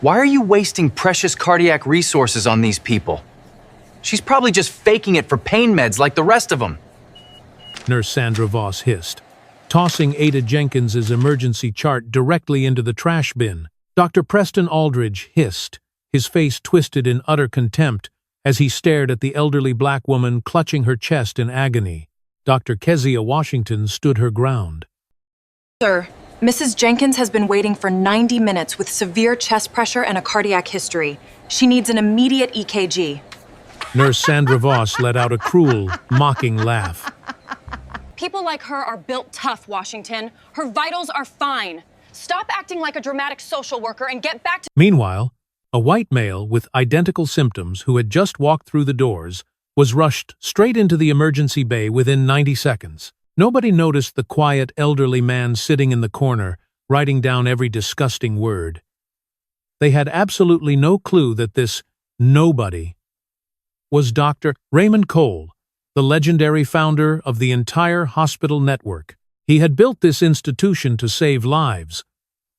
Why are you wasting precious cardiac resources on these people? She's probably just faking it for pain meds like the rest of them. Nurse Sandra Voss hissed, tossing Ada Jenkins's emergency chart directly into the trash bin. Dr. Preston Aldridge hissed, his face twisted in utter contempt as he stared at the elderly black woman clutching her chest in agony. Dr. Kezia Washington stood her ground. Sir, Mrs. Jenkins has been waiting for 90 minutes with severe chest pressure and a cardiac history. She needs an immediate EKG. Nurse Sandra Voss let out a cruel, mocking laugh. People like her are built tough, Washington. Her vitals are fine. Stop acting like a dramatic social worker and get back to— Meanwhile, a white male with identical symptoms who had just walked through the doors was rushed straight into the emergency bay within 90 seconds. Nobody noticed the quiet, elderly man sitting in the corner, writing down every disgusting word. They had absolutely no clue that this nobody was Dr. Raymond Cole, the legendary founder of the entire hospital network. He had built this institution to save lives.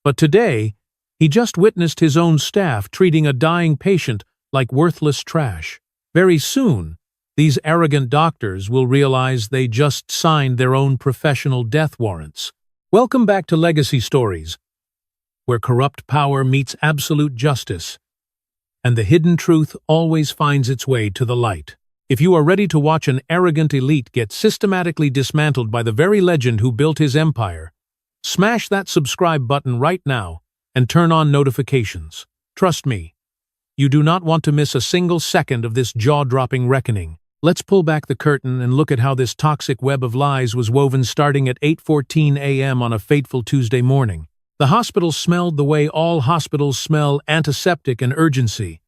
But today, he just witnessed his own staff treating a dying patient like worthless trash. Very soon, these arrogant doctors will realize they just signed their own professional death warrants. Welcome back to Legacy Stories, where corrupt power meets absolute justice, and the hidden truth always finds its way to the light. If you are ready to watch an arrogant elite get systematically dismantled by the very legend who built his empire, smash that subscribe button right now and turn on notifications. Trust me, you do not want to miss a single second of this jaw-dropping reckoning. Let's pull back the curtain and look at how this toxic web of lies was woven starting at 8:14 a.m. on a fateful Tuesday morning. The hospital smelled the way all hospitals smell: antiseptic and urgency.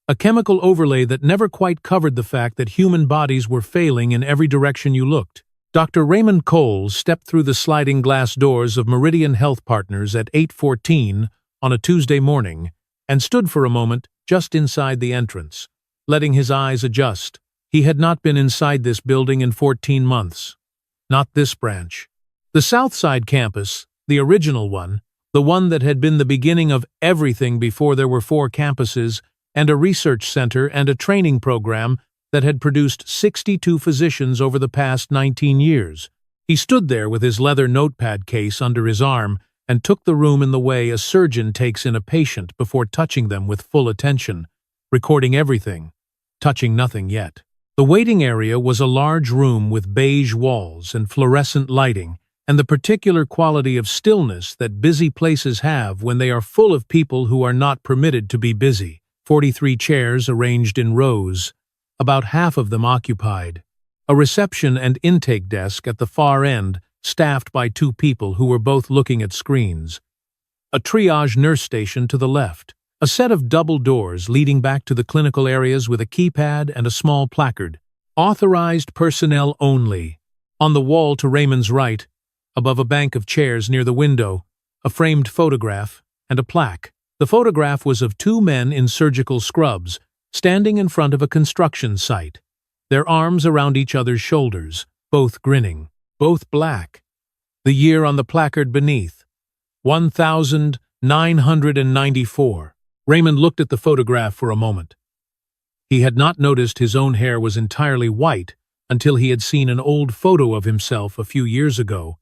A chemical overlay that never quite covered the fact that human bodies were failing in every direction you looked. Dr. Raymond Cole stepped through the sliding glass doors of Meridian Health Partners at 8:14 on a Tuesday morning and stood for a moment just inside the entrance, letting his eyes adjust. He had not been inside this building in 14 months. Not this branch. The Southside campus, the original one, the one that had been the beginning of everything before there were 4 campuses, and a research center and a training program that had produced 62 physicians over the past 19 years. He stood there with his leather notepad case under his arm and took the room in the way a surgeon takes in a patient before touching them with full attention, recording everything, touching nothing yet. The waiting area was a large room with beige walls and fluorescent lighting, and the particular quality of stillness that busy places have when they are full of people who are not permitted to be busy. 43 chairs arranged in rows, about half of them occupied. A reception and intake desk at the far end, staffed by 2 people who were both looking at screens. A triage nurse station to the left. A set of double doors leading back to the clinical areas with a keypad and a small placard. Authorized personnel only. On the wall to Raymond's right, above a bank of chairs near the window, a framed photograph and a plaque. The photograph was of 2 men in surgical scrubs, standing in front of a construction site, their arms around each other's shoulders, both grinning, both black. The year on the placard beneath, 1994. Raymond looked at the photograph for a moment. He had not noticed his own hair was entirely white until he had seen an old photo of himself a few years ago,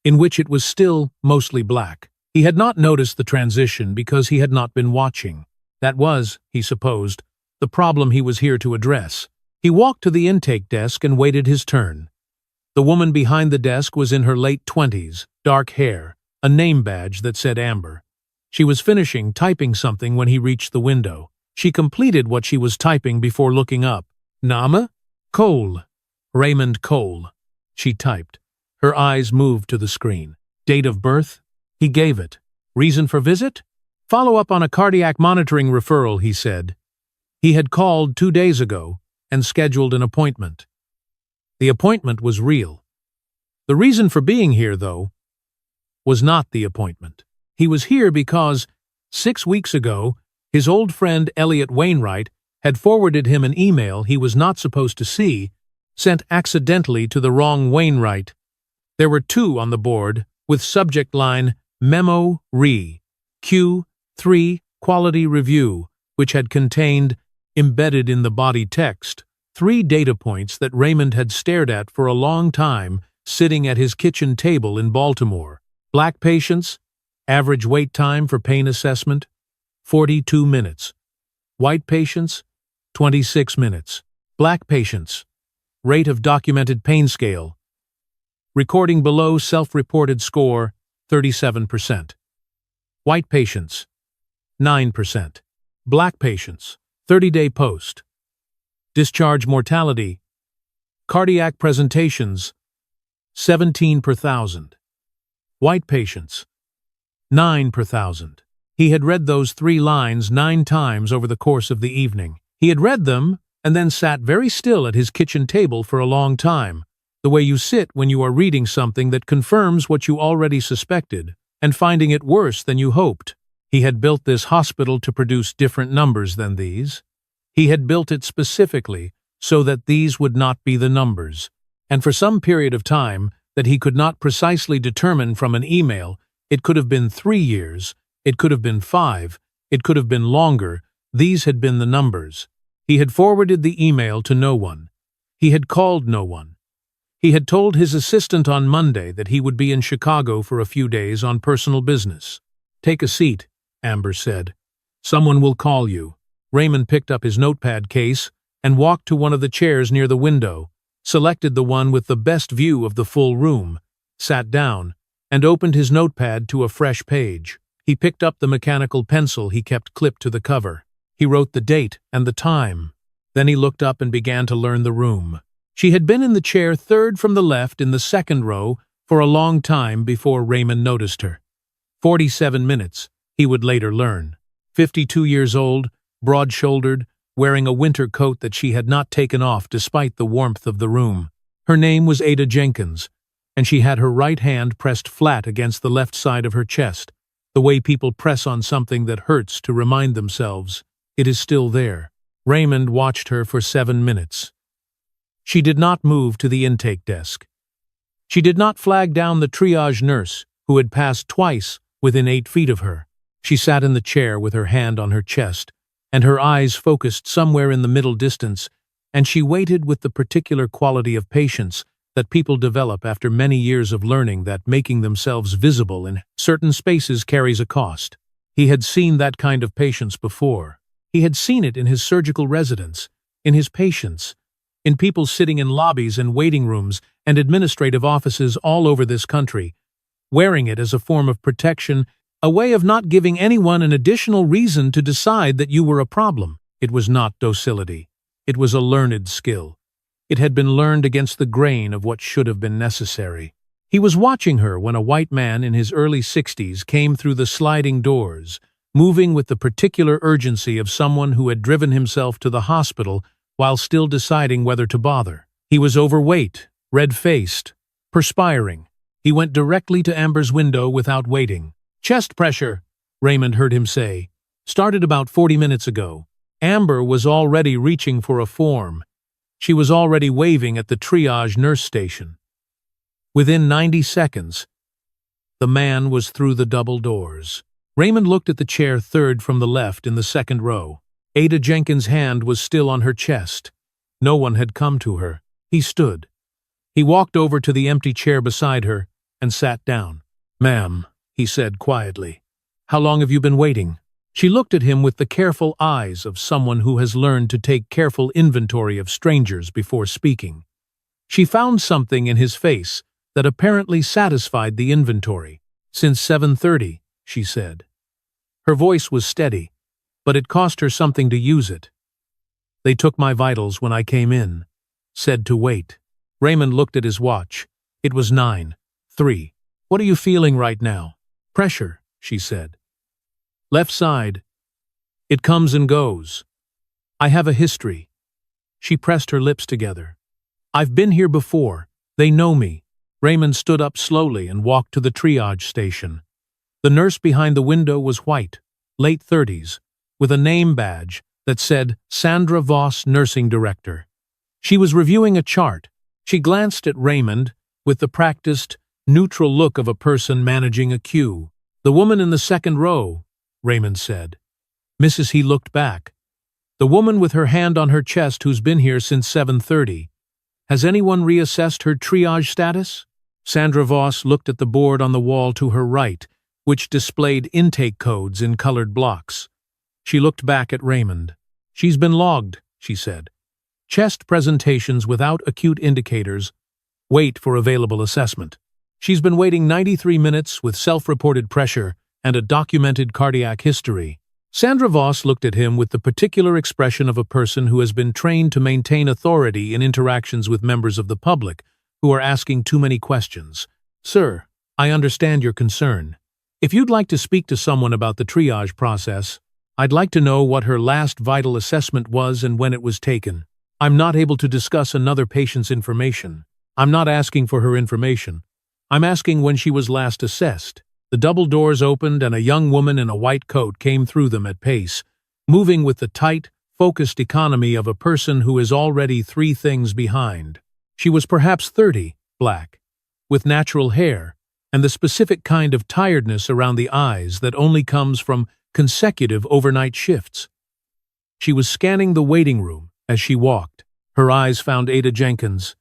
in which it was still mostly black. He had not noticed the transition because he had not been watching. That was, he supposed, the problem he was here to address. He walked to the intake desk and waited his turn. The woman behind the desk was in her late 20s, dark hair, a name badge that said Amber. She was finishing typing something when he reached the window. She completed what she was typing before looking up. Name? Cole. Raymond Cole. She typed. Her eyes moved to the screen. Date of birth? He gave it. Reason for visit? Follow up on a cardiac monitoring referral, he said. He had called 2 days ago and scheduled an appointment. The appointment was real. The reason for being here, though, was not the appointment. He was here because, 6 weeks ago, his old friend Elliot Wainwright had forwarded him an email he was not supposed to see, sent accidentally to the wrong Wainwright. There were 2 on the board, with subject line Memo Re. Q. 3 quality review, which had contained, embedded in the body text, 3 data points that Raymond had stared at for a long time sitting at his kitchen table in Baltimore. Black patients, average wait time for pain assessment, 42 minutes. White patients, 26 minutes. Black patients, rate of documented pain scale. Recording below self-reported score, 37%. White patients, 9%. Black patients, 30-day post. Discharge mortality. Cardiac presentations, 17 per thousand. White patients, 9 per thousand. He had read those 3 lines 9 times over the course of the evening. He had read them and then sat very still at his kitchen table for a long time, the way you sit when you are reading something that confirms what you already suspected, and finding it worse than you hoped. He had built this hospital to produce different numbers than these. He had built it specifically so that these would not be the numbers, and for some period of time that he could not precisely determine from an email, it could have been 3 years, it could have been 5, it could have been longer, these had been the numbers. He had forwarded the email to no one. He had called no one. He had told his assistant on Monday that he would be in Chicago for a few days on personal business. "Take a seat," Amber said. "Someone will call you." Raymond picked up his notepad case and walked to one of the chairs near the window, selected the one with the best view of the full room, sat down, and opened his notepad to a fresh page. He picked up the mechanical pencil he kept clipped to the cover. He wrote the date and the time. Then he looked up and began to learn the room. She had been in the chair 3rd from the left in the 2nd row for a long time before Raymond noticed her. 47 minutes, he would later learn. 52 years old, broad-shouldered, wearing a winter coat that she had not taken off despite the warmth of the room. Her name was Ada Jenkins, and she had her right hand pressed flat against the left side of her chest, the way people press on something that hurts to remind themselves it is still there. Raymond watched her for 7 minutes. She did not move to the intake desk. She did not flag down the triage nurse, who had passed twice within 8 feet of her. She sat in the chair with her hand on her chest, and her eyes focused somewhere in the middle distance, and she waited with the particular quality of patience that people develop after many years of learning that making themselves visible in certain spaces carries a cost. He had seen that kind of patience before. He had seen it in his surgical residence, in his patients, in people sitting in lobbies and waiting rooms and administrative offices all over this country, wearing it as a form of protection, a way of not giving anyone an additional reason to decide that you were a problem. It was not docility. It was a learned skill. It had been learned against the grain of what should have been necessary. He was watching her when a white man in his early 60s came through the sliding doors, moving with the particular urgency of someone who had driven himself to the hospital while still deciding whether to bother. He was overweight, red-faced, perspiring. He went directly to Amber's window without waiting. "Chest pressure," Raymond heard him say. "Started about 40 minutes ago." Amber was already reaching for a form. She was already waving at the triage nurse station. Within 90 seconds, the man was through the double doors. Raymond looked at the chair 3rd from the left in the 2nd row. Ada Jenkins' hand was still on her chest. No one had come to her. He stood. He walked over to the empty chair beside her and sat down. "Ma'am," he said quietly, "how long have you been waiting?" She looked at him with the careful eyes of someone who has learned to take careful inventory of strangers before speaking. She found something in his face that apparently satisfied the inventory. "Since 7:30, she said. Her voice was steady, but it cost her something to use it. "They took my vitals when I came in. Said to wait." Raymond looked at his watch. It was 9:03. "What are you feeling right now?" "Pressure," she said. "Left side. It comes and goes. I have a history." She pressed her lips together. "I've been here before. They know me." Raymond stood up slowly and walked to the triage station. The nurse behind the window was white, late 30s, with a name badge that said Sandra Voss, Nursing Director. She was reviewing a chart. She glanced at Raymond with the practiced, neutral look of a person managing a queue. "The woman in the 2nd row," Raymond said. Mrs. He looked back. The woman with her hand on her chest who's been here since 7:30. Has anyone reassessed her triage status? Sandra Voss looked at the board on the wall to her right, which displayed intake codes in colored blocks. She looked back at Raymond. She's been logged, she said. Chest presentations without acute indicators. Wait for available assessment. She's been waiting 93 minutes with self-reported pressure and a documented cardiac history. Sandra Voss looked at him with the particular expression of a person who has been trained to maintain authority in interactions with members of the public who are asking too many questions. Sir, I understand your concern. If you'd like to speak to someone about the triage process, I'd like to know what her last vital assessment was and when it was taken. I'm not able to discuss another patient's information. I'm not asking for her information. I'm asking when she was last assessed. The double doors opened and a young woman in a white coat came through them at pace, moving with the tight, focused economy of a person who is already 3 things behind. She was perhaps 30, black, with natural hair, and the specific kind of tiredness around the eyes that only comes from consecutive overnight shifts. She was scanning the waiting room as she walked. Her eyes found Ada Jenkins.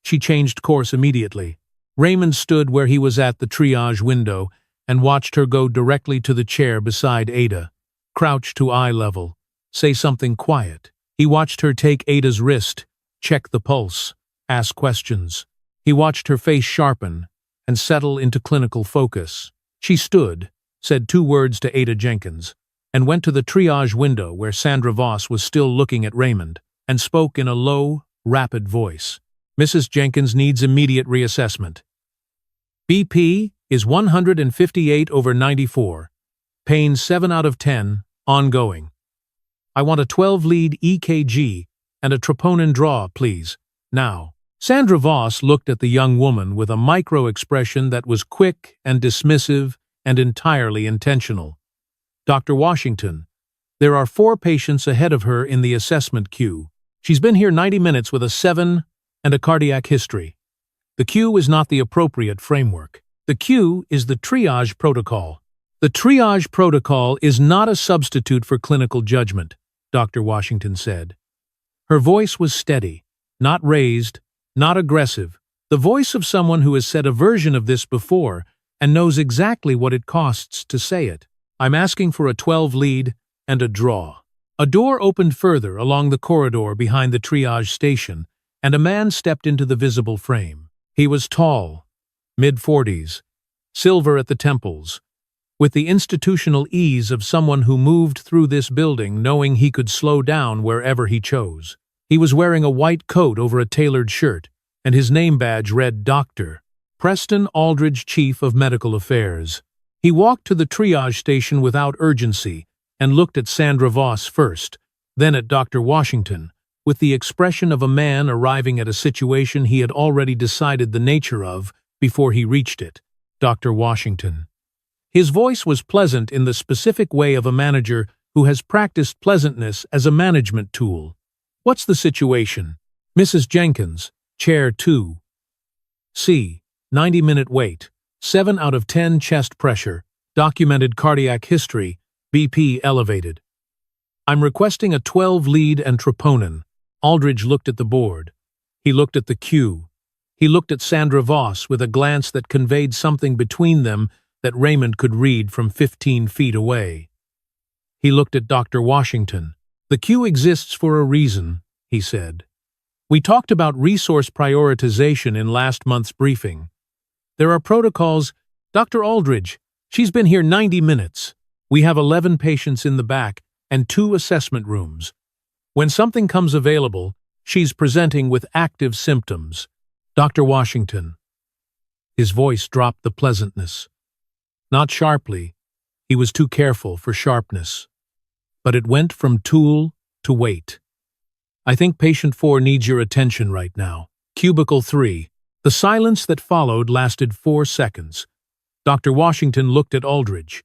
She changed course immediately. Raymond stood where he was at the triage window and watched her go directly to the chair beside Ada, crouch to eye level, say something quiet. He watched her take Ada's wrist, check the pulse, ask questions. He watched her face sharpen and settle into clinical focus. She stood, said 2 words to Ada Jenkins, and went to the triage window where Sandra Voss was still looking at Raymond, and spoke in a low, rapid voice. Mrs. Jenkins needs immediate reassessment. BP is 158/94. Pain 7 out of 10, ongoing. I want a 12-lead EKG and a troponin draw, please, now. Sandra Voss looked at the young woman with a micro-expression that was quick and dismissive and entirely intentional. Dr. Washington, there are 4 patients ahead of her in the assessment queue. She's been here 90 minutes with a 7 and a cardiac history. The queue is not the appropriate framework. The queue is the triage protocol. The triage protocol is not a substitute for clinical judgment, Dr. Washington said. Her voice was steady, not raised, not aggressive, the voice of someone who has said a version of this before and knows exactly what it costs to say it. I'm asking for a 12-lead and a draw. A door opened further along the corridor behind the triage station, and a man stepped into the visible frame. He was tall, mid-40s, silver at the temples, with the institutional ease of someone who moved through this building knowing he could slow down wherever he chose. He was wearing a white coat over a tailored shirt, and his name badge read Dr. Preston Aldridge, Chief of Medical Affairs. He walked to the triage station without urgency and looked at Sandra Voss first, then at Dr. Washington, with the expression of a man arriving at a situation he had already decided the nature of before he reached it. Dr. Washington. His voice was pleasant in the specific way of a manager who has practiced pleasantness as a management tool. What's the situation? Mrs. Jenkins, Chair 2. C. 90-minute wait. 7 out of 10 chest pressure. Documented cardiac history. BP elevated. I'm requesting a 12-lead and troponin. Aldridge looked at the board. He looked at the queue. He looked at Sandra Voss with a glance that conveyed something between them that Raymond could read from 15 feet away. He looked at Dr. Washington. The queue exists for a reason, he said. We talked about resource prioritization in last month's briefing. There are protocols. Dr. Aldridge, she's been here 90 minutes. We have 11 patients in the back and 2 assessment rooms. When something comes available, she's presenting with active symptoms. Dr. Washington. His voice dropped the pleasantness. Not sharply, he was too careful for sharpness. But it went from tool to weight. I think patient 4 needs your attention right now. Cubicle 3. The silence that followed lasted 4 seconds. Dr. Washington looked at Aldridge.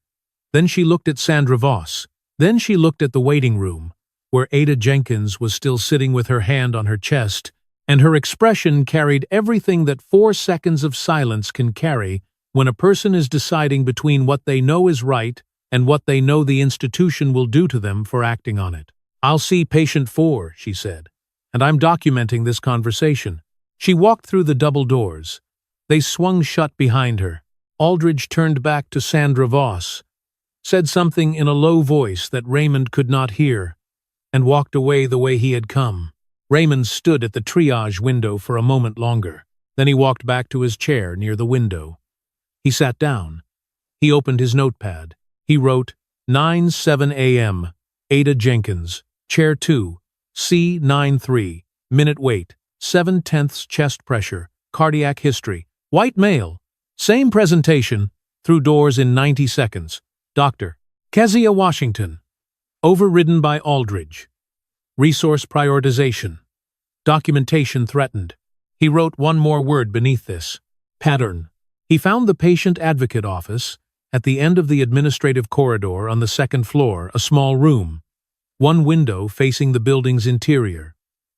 Then she looked at Sandra Voss. Then she looked at the waiting room, where Ada Jenkins was still sitting with her hand on her chest, and her expression carried everything that 4 seconds of silence can carry when a person is deciding between what they know is right and what they know the institution will do to them for acting on it. "I'll see patient 4, she said, "and I'm documenting this conversation." She walked through the double doors. They swung shut behind her. Aldridge turned back to Sandra Voss, said something in a low voice that Raymond could not hear, and walked away the way he had come. Raymond stood at the triage window for a moment longer. Then he walked back to his chair near the window. He sat down. He opened his notepad. He wrote, 9:07 a.m., Ada Jenkins, Chair 2, C93, minute wait, 7/10 chest pressure, cardiac history, white male, same presentation, through doors in 90 seconds. Dr. Kezia Washington. Overridden by Aldridge. Resource prioritization. Documentation threatened. He wrote one more word beneath this. Pattern. He found the patient advocate office, at the end of the administrative corridor on the second floor, a small room. One window facing the building's interior.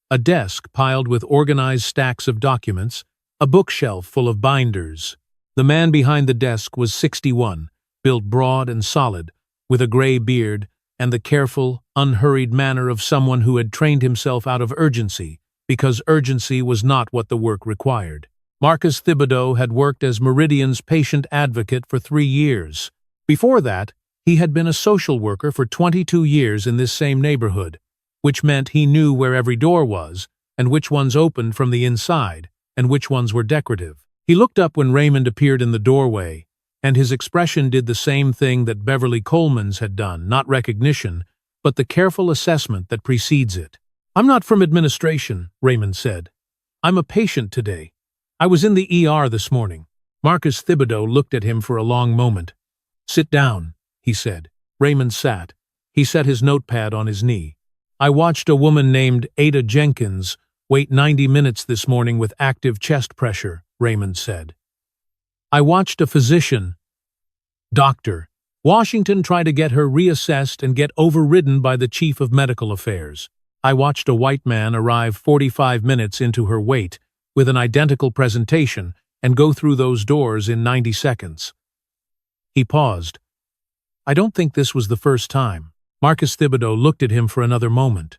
A desk piled with organized stacks of documents, a bookshelf full of binders. The man behind the desk was 61, built broad and solid, with a gray beard and the careful, unhurried manner of someone who had trained himself out of urgency, because urgency was not what the work required. Marcus Thibodeau had worked as Meridian's patient advocate for 3 years. Before that, he had been a social worker for 22 years in this same neighborhood, which meant he knew where every door was, and which ones opened from the inside, and which ones were decorative. He looked up when Raymond appeared in the doorway, and his expression did the same thing that Beverly Coleman's had done, not recognition, but the careful assessment that precedes it. "I'm not from administration," Raymond said. "I'm a patient today. I was in the ER this morning." Marcus Thibodeau looked at him for a long moment. "Sit down," he said. Raymond sat. He set his notepad on his knee. "I watched a woman named Ada Jenkins wait 90 minutes this morning with active chest pressure," Raymond said. "I watched a physician, Dr. Washington, try to get her reassessed and get overridden by the chief of medical affairs. I watched a white man arrive 45 minutes into her wait with an identical presentation and go through those doors in 90 seconds. He paused. "I don't think this was the first time." Marcus Thibodeau looked at him for another moment.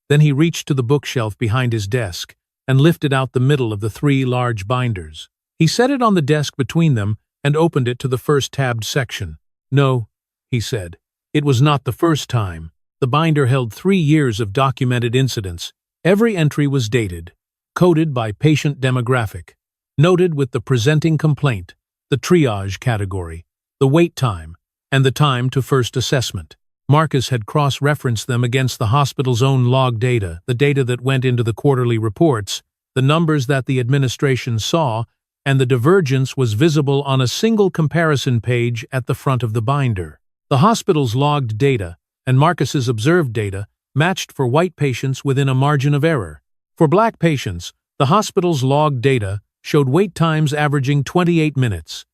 Then he reached to the bookshelf behind his desk and lifted out the middle of the 3 large binders. He set it on the desk between them and opened it to the first tabbed section. "No," he said, "it was not the first time." The binder held 3 years of documented incidents. Every entry was dated, coded by patient demographic, noted with the presenting complaint, the triage category, the wait time, and the time to first assessment. Marcus had cross-referenced them against the hospital's own log data, the data that went into the quarterly reports, the numbers that the administration saw, and the divergence was visible on a single comparison page at the front of the binder. The hospital's logged data and Marcus's observed data matched for white patients within a margin of error. For black patients, the hospital's logged data showed wait times averaging 28 minutes.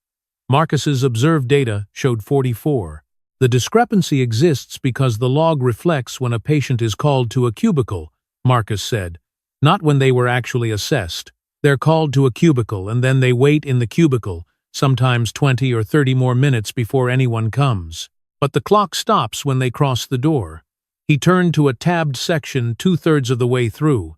Marcus's observed data showed 44. The discrepancy exists because the log reflects when a patient is called to a cubicle, Marcus said, not when they were actually assessed. They're called to a cubicle and then they wait in the cubicle, sometimes 20 or 30 more minutes before anyone comes. But the clock stops when they cross the door. He turned to a tabbed section 2/3 of the way through.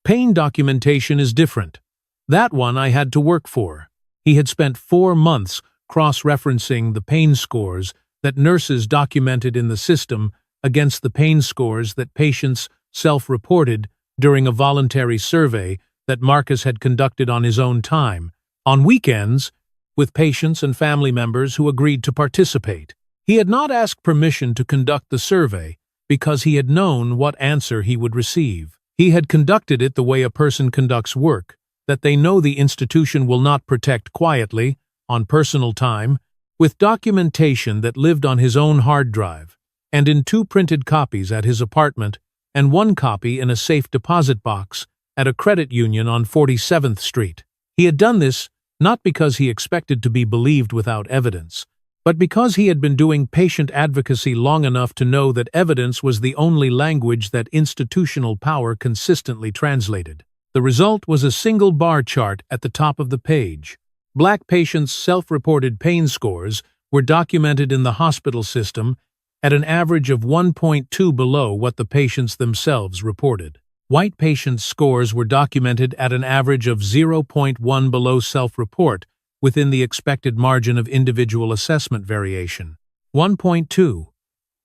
Pain documentation is different. That one I had to work for. He had spent 4 months cross-referencing the pain scores that nurses documented in the system against the pain scores that patients self-reported during a voluntary survey that Marcus had conducted on his own time, on weekends, with patients and family members who agreed to participate. He had not asked permission to conduct the survey because he had known what answer he would receive. He had conducted it the way a person conducts work, that they know the institution will not protect quietly, on personal time, with documentation that lived on his own hard drive, and in 2 printed copies at his apartment, and 1 copy in a safe deposit box at a credit union on 47th Street. He had done this not because he expected to be believed without evidence, but because he had been doing patient advocacy long enough to know that evidence was the only language that institutional power consistently translated. The result was a single bar chart at the top of the page. Black patients' self-reported pain scores were documented in the hospital system at an average of 1.2 below what the patients themselves reported. White patients' scores were documented at an average of 0.1 below self-report within the expected margin of individual assessment variation. 1.2.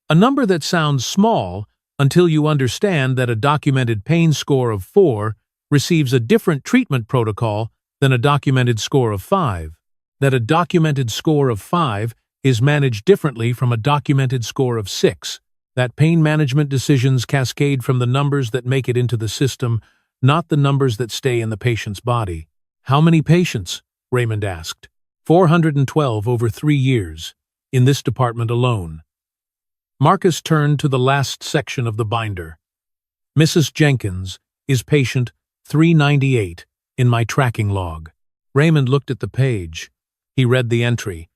A number that sounds small until you understand that a documented pain score of 4 receives a different treatment protocol than a documented score of 5. That a documented score of 5 is managed differently from a documented score of 6. That pain management decisions cascade from the numbers that make it into the system, not the numbers that stay in the patient's body. How many patients? Raymond asked. 412 over 3 years, in this department alone. Marcus turned to the last section of the binder. Mrs. Jenkins is patient 398 in my tracking log. Raymond looked at the page. He read the entry.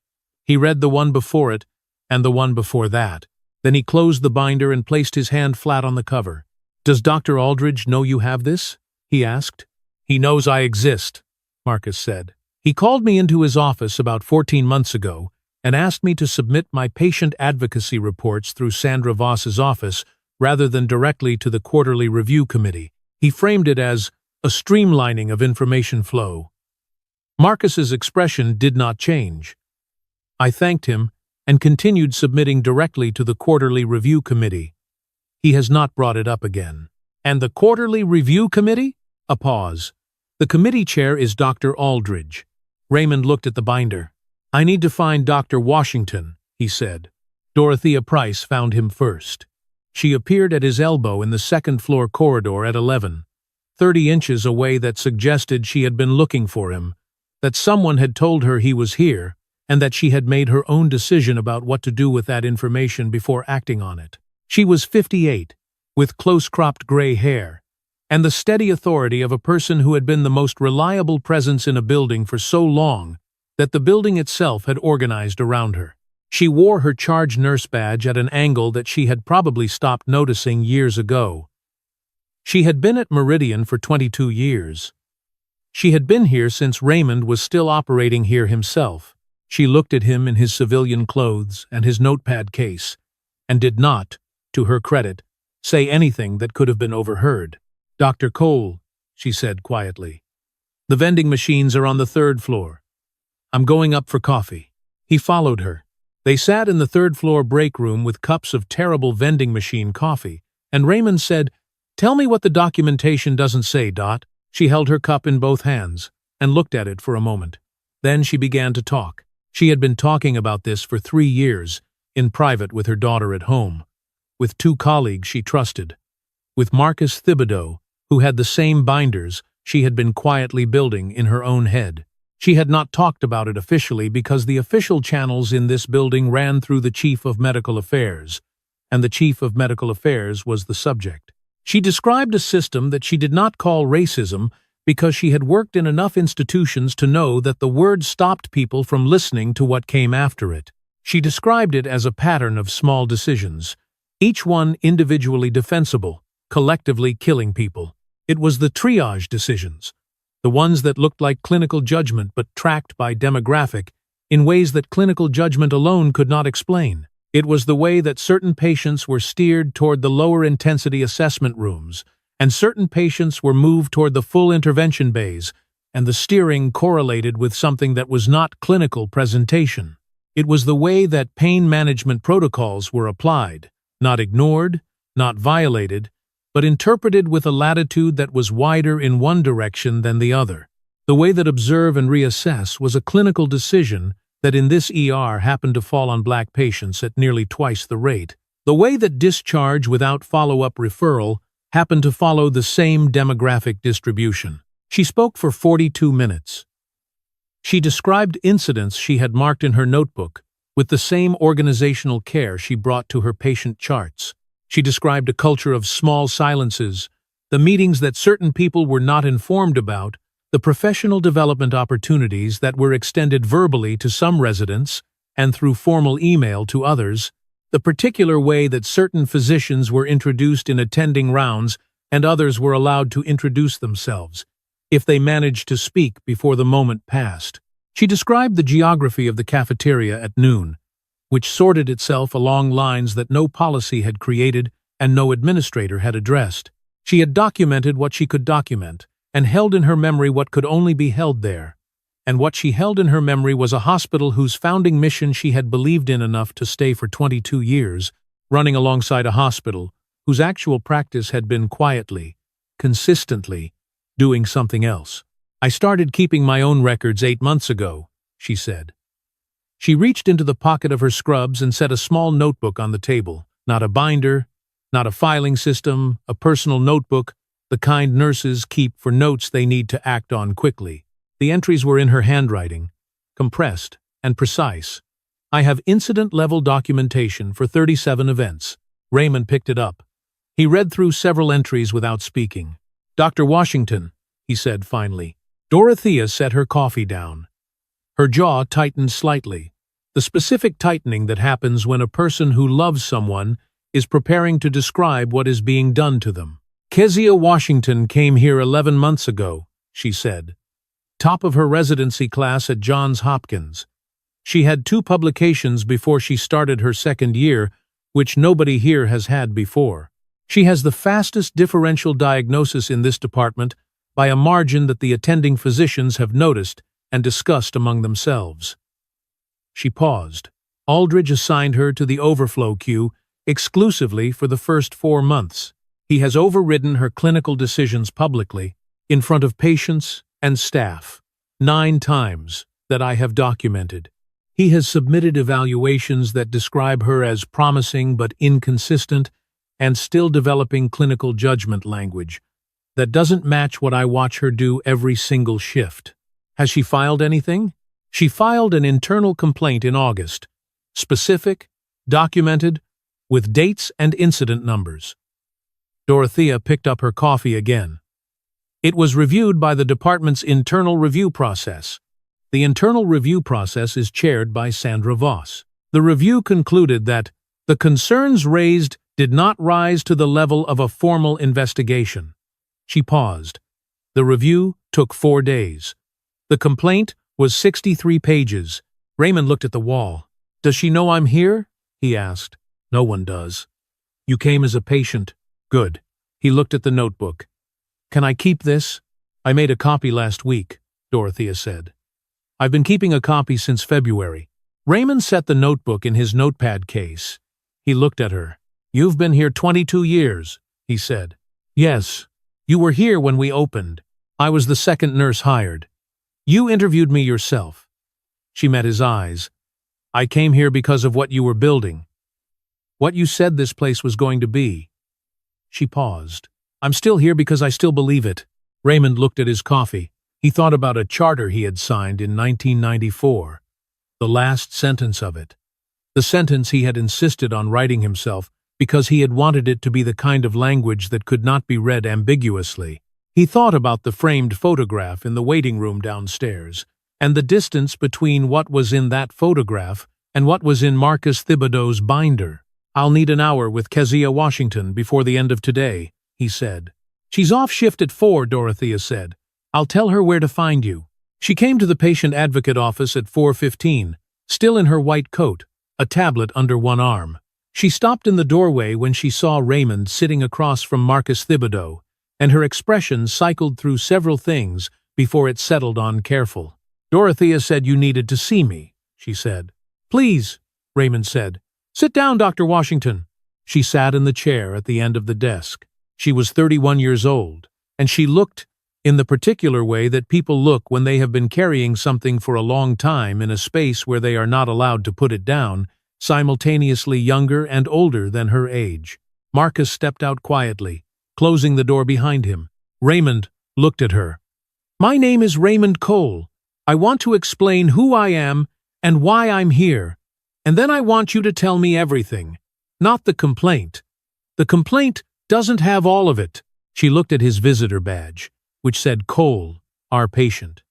He read the one before it and the one before that. Then he closed the binder and placed his hand flat on the cover. "Does Dr. Aldridge know you have this?" he asked. "He knows I exist," Marcus said. "He called me into his office about 14 months ago and asked me to submit my patient advocacy reports through Sandra Voss's office rather than directly to the Quarterly Review Committee. He framed it as a streamlining of information flow." Marcus's expression did not change. I thanked him and continued submitting directly to the Quarterly Review Committee. He has not brought it up again. "And the Quarterly Review Committee?" A pause. "The committee chair is Dr. Aldridge." Raymond looked at the binder. "I need to find Dr. Washington," he said. Dorothea Price found him first. She appeared at his elbow in the second-floor corridor at 11, 30 inches away, that suggested she had been looking for him, that someone had told her he was here, and that she had made her own decision about what to do with that information before acting on it. She was 58, with close-cropped gray hair, and the steady authority of a person who had been the most reliable presence in a building for so long that the building itself had organized around her. She wore her charge nurse badge at an angle that she had probably stopped noticing years ago. She had been at Meridian for 22 years. She had been here since Raymond was still operating here himself. She looked at him in his civilian clothes and his notepad case, and did not, to her credit, say anything that could have been overheard. "Dr. Cole," she said quietly. "The vending machines are on the 3rd floor. I'm going up for coffee." He followed her. They sat in the 3rd-floor break room with cups of terrible vending machine coffee, and Raymond said, "Tell me what the documentation doesn't say, Dot." She held her cup in both hands and looked at it for a moment. Then she began to talk. She had been talking about this for 3 years, in private with her daughter at home, with 2 colleagues she trusted, with Marcus Thibodeau, who had the same binders she had been quietly building in her own head. She had not talked about it officially because the official channels in this building ran through the Chief of Medical Affairs, and the Chief of Medical Affairs was the subject. She described a system that she did not call racism because she had worked in enough institutions to know that the word stopped people from listening to what came after it. She described it as a pattern of small decisions, each one individually defensible, collectively killing people. It was the triage decisions, the ones that looked like clinical judgment but tracked by demographic in ways that clinical judgment alone could not explain. It was the way that certain patients were steered toward the lower-intensity assessment rooms, and certain patients were moved toward the full intervention bays, and the steering correlated with something that was not clinical presentation. It was the way that pain management protocols were applied, not ignored, not violated, but interpreted with a latitude that was wider in one direction than the other. The way that observe and reassess was a clinical decision that in this ER happened to fall on Black patients at nearly twice the rate. The way that discharge without follow-up referral happened to follow the same demographic distribution. She spoke for 42 minutes. She described incidents she had marked in her notebook with the same organizational care she brought to her patient charts. She described a culture of small silences, the meetings that certain people were not informed about, the professional development opportunities that were extended verbally to some residents and through formal email to others, the particular way that certain physicians were introduced in attending rounds and others were allowed to introduce themselves, if they managed to speak before the moment passed. She described the geography of the cafeteria at noon, which sorted itself along lines that no policy had created and no administrator had addressed. She had documented what she could document, and held in her memory what could only be held there. And what she held in her memory was a hospital whose founding mission she had believed in enough to stay for 22 years, running alongside a hospital whose actual practice had been quietly, consistently, doing something else. "I started keeping my own records 8 months ago," she said. She reached into the pocket of her scrubs and set a small notebook on the table. Not a binder, not a filing system, a personal notebook, the kind nurses keep for notes they need to act on quickly. The entries were in her handwriting, compressed and precise. "I have incident-level documentation for 37 events." Raymond picked it up. He read through several entries without speaking. "Dr. Washington," he said finally. Dorothea set her coffee down. Her jaw tightened slightly, the specific tightening that happens when a person who loves someone is preparing to describe what is being done to them. "Kezia Washington came here 11 months ago," she said. "Top of her residency class at Johns Hopkins. She had 2 publications before she started her 2nd year, which nobody here has had before. She has the fastest differential diagnosis in this department by a margin that the attending physicians have noticed and discussed among themselves." She paused. Aldridge assigned her to the overflow queue exclusively for the first 4 months. He has overridden her clinical decisions publicly, in front of patients and staff, 9 times that I have documented. He has submitted evaluations that describe her as promising but inconsistent and still developing clinical judgment language that doesn't match what I watch her do every single shift. Has she filed anything? She filed an internal complaint in August, specific, documented, with dates and incident numbers. Dorothea picked up her coffee again. "It was reviewed by the department's internal review process. The internal review process is chaired by Sandra Voss. The review concluded that the concerns raised did not rise to the level of a formal investigation." She paused. The review took 4 days. The complaint was 63 pages. Raymond looked at the wall. "Does she know I'm here?" he asked. "No one does." "You came as a patient." "Good." He looked at the notebook. "Can I keep this?" "I made a copy last week," Dorothea said. "I've been keeping a copy since February." Raymond set the notebook in his notepad case. He looked at her. "You've been here 22 years, he said. "Yes. You were here when we opened. I was the 2nd nurse hired. You interviewed me yourself." She met his eyes. "I came here because of what you were building. What you said this place was going to be." She paused. "I'm still here because I still believe it." Raymond looked at his coffee. He thought about a charter he had signed in 1994. The last sentence of it. The sentence he had insisted on writing himself because he had wanted it to be the kind of language that could not be read ambiguously. He thought about the framed photograph in the waiting room downstairs, and the distance between what was in that photograph and what was in Marcus Thibodeau's binder. "I'll need an hour with Kezia Washington before the end of today," he said. "She's off shift at 4, Dorothea said. "I'll tell her where to find you." She came to the patient advocate office at 4:15, still in her white coat, a tablet under one arm. She stopped in the doorway when she saw Raymond sitting across from Marcus Thibodeau, and her expression cycled through several things before it settled on careful. "Dorothea said you needed to see me," she said. "Please," Raymond said. "Sit down, Dr. Washington." She sat in the chair at the end of the desk. She was 31 years old, and she looked in the particular way that people look when they have been carrying something for a long time in a space where they are not allowed to put it down, simultaneously younger and older than her age. Marcus stepped out quietly, closing the door behind him. Raymond looked at her. "My name is Raymond Cole. I want to explain who I am and why I'm here, and then I want you to tell me everything, not the complaint. The complaint doesn't have all of it." She looked at his visitor badge, which said Cole, our patient.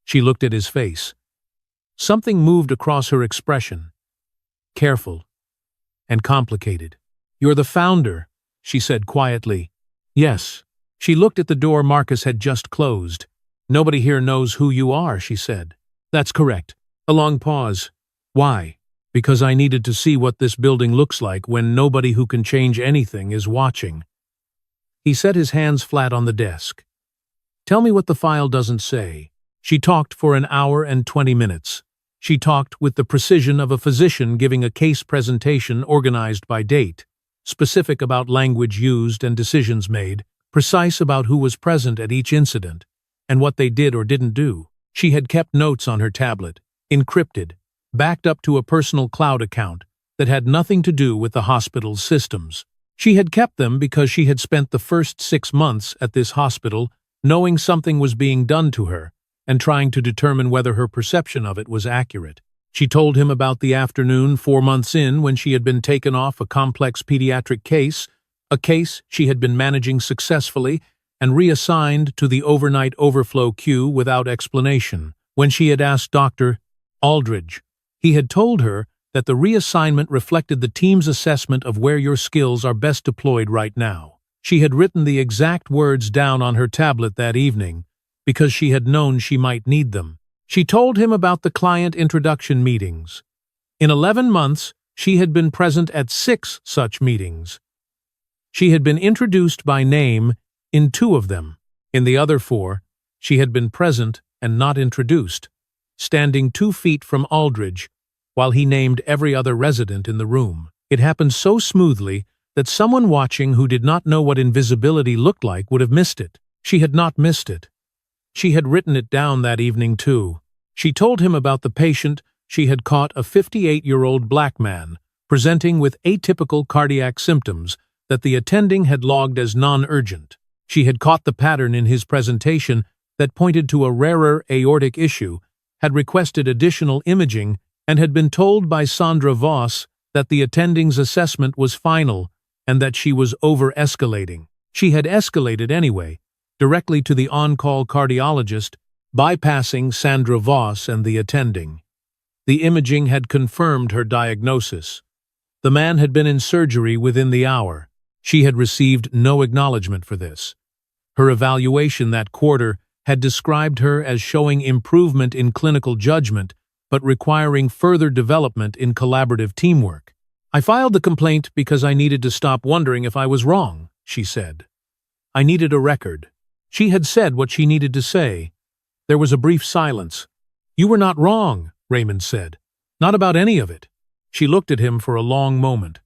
She looked at his face. Something moved across her expression. Careful and complicated. "You're the founder," she said quietly. "Yes." She looked at the door Marcus had just closed. "Nobody here knows who you are," she said. "That's correct." A long pause. "Why?" because I needed to see what this building looks like when nobody who can change anything is watching. He set his hands flat on the desk. Tell me what the file doesn't say. She talked for an hour and 20 minutes. She talked with the precision of a physician giving a case presentation organized by date, specific about language used and decisions made, precise about who was present at each incident, and what they did or didn't do. She had kept notes on her tablet, encrypted, backed up to a personal cloud account that had nothing to do with the hospital's systems. She had kept them because she had spent the first 6 months at this hospital knowing something was being done to her and trying to determine whether her perception of it was accurate. She told him about the afternoon 4 months in when she had been taken off a complex pediatric case, a case she had been managing successfully, and reassigned to the overnight overflow queue without explanation. When she had asked Dr. Aldridge, he had told her that the reassignment reflected the team's assessment of where your skills are best deployed right now. She had written the exact words down on her tablet that evening because she had known she might need them. She told him about the client introduction meetings. In 11 months, she had been present at 6 such meetings. She had been introduced by name in 2 of them. In the other 4, she had been present and not introduced, standing 2 feet from Aldridge while he named every other resident in the room. It happened so smoothly that someone watching who did not know what invisibility looked like would have missed it. She had not missed it. She had written it down that evening too. She told him about the patient she had caught, a 58-year-old black man, presenting with atypical cardiac symptoms that the attending had logged as non-urgent. She had caught the pattern in his presentation that pointed to a rarer aortic issue, had requested additional imaging, and had been told by Sandra Voss that the attending's assessment was final and that she was over-escalating. She had escalated anyway, directly to the on-call cardiologist, bypassing Sandra Voss and the attending. The imaging had confirmed her diagnosis. The man had been in surgery within the hour. She had received no acknowledgement for this. Her evaluation that quarter had described her as showing improvement in clinical judgment, but requiring further development in collaborative teamwork. I filed the complaint because I needed to stop wondering if I was wrong, she said. I needed a record. She had said what she needed to say. There was a brief silence. You were not wrong, Raymond said. Not about any of it. She looked at him for a long moment.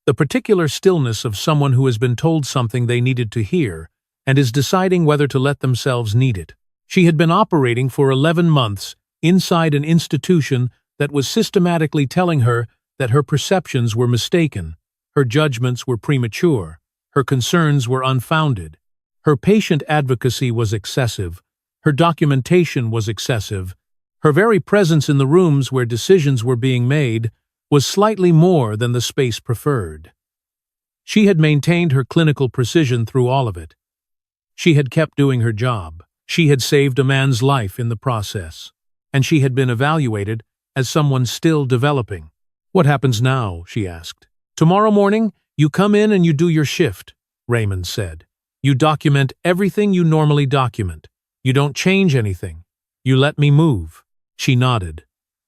The particular stillness of someone who has been told something they needed to hear and is deciding whether to let themselves need it. She had been operating for 11 months inside an institution that was systematically telling her that her perceptions were mistaken, her judgments were premature, her concerns were unfounded. Her patient advocacy was excessive, her documentation was excessive, her very presence in the rooms where decisions were being made was slightly more than the space preferred. She had maintained her clinical precision through all of it. She had kept doing her job. She had saved a man's life in the process. And she had been evaluated as someone still developing. What happens now? She asked. Tomorrow morning, you come in and you do your shift, Raymond said. You document everything you normally document. You don't change anything. You let me move. She nodded.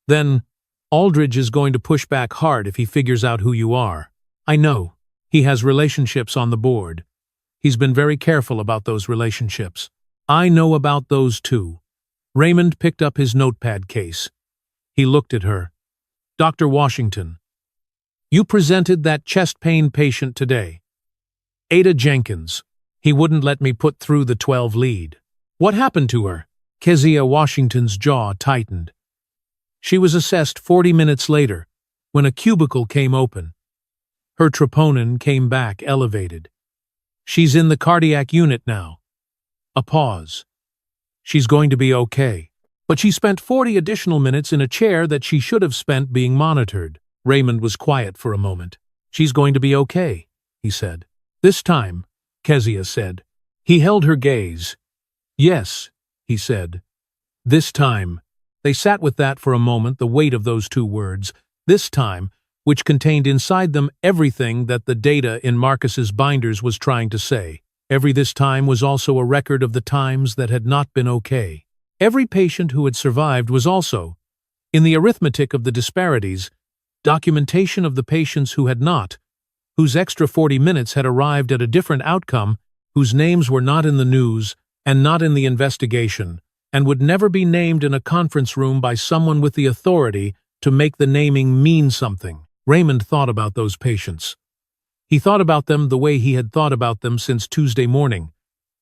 Then, Aldridge is going to push back hard if he figures out who you are. I know. He has relationships on the board. He's been very careful about those relationships. I know about those too. Raymond picked up his notepad case. He looked at her. Dr. Washington, you presented that chest pain patient today. Ada Jenkins. He wouldn't let me put through the 12 lead. What happened to her? Kezia Washington's jaw tightened. She was assessed 40 minutes later, when a cubicle came open. Her troponin came back elevated. She's in the cardiac unit now. A pause. She's going to be okay. But she spent 40 additional minutes in a chair that she should have spent being monitored. Raymond was quiet for a moment. She's going to be okay, he said. This time, Kezia said. He held her gaze. Yes, he said. This time. They sat with that for a moment, the weight of those 2 words. This time, which contained inside them everything that the data in Marcus's binders was trying to say. Every this time was also a record of the times that had not been okay. Every patient who had survived was also, in the arithmetic of the disparities, documentation of the patients who had not, whose extra 40 minutes had arrived at a different outcome, whose names were not in the news and not in the investigation, and would never be named in a conference room by someone with the authority to make the naming mean something. Raymond thought about those patients. He thought about them the way he had thought about them since Tuesday morning,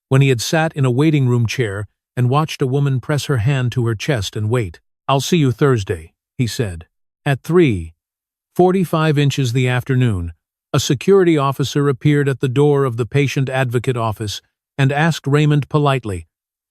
when he had sat in a waiting room chair and watched a woman press her hand to her chest and wait. "I'll see you Thursday," he said. At 3:45 the afternoon, a security officer appeared at the door of the patient advocate office and asked Raymond politely,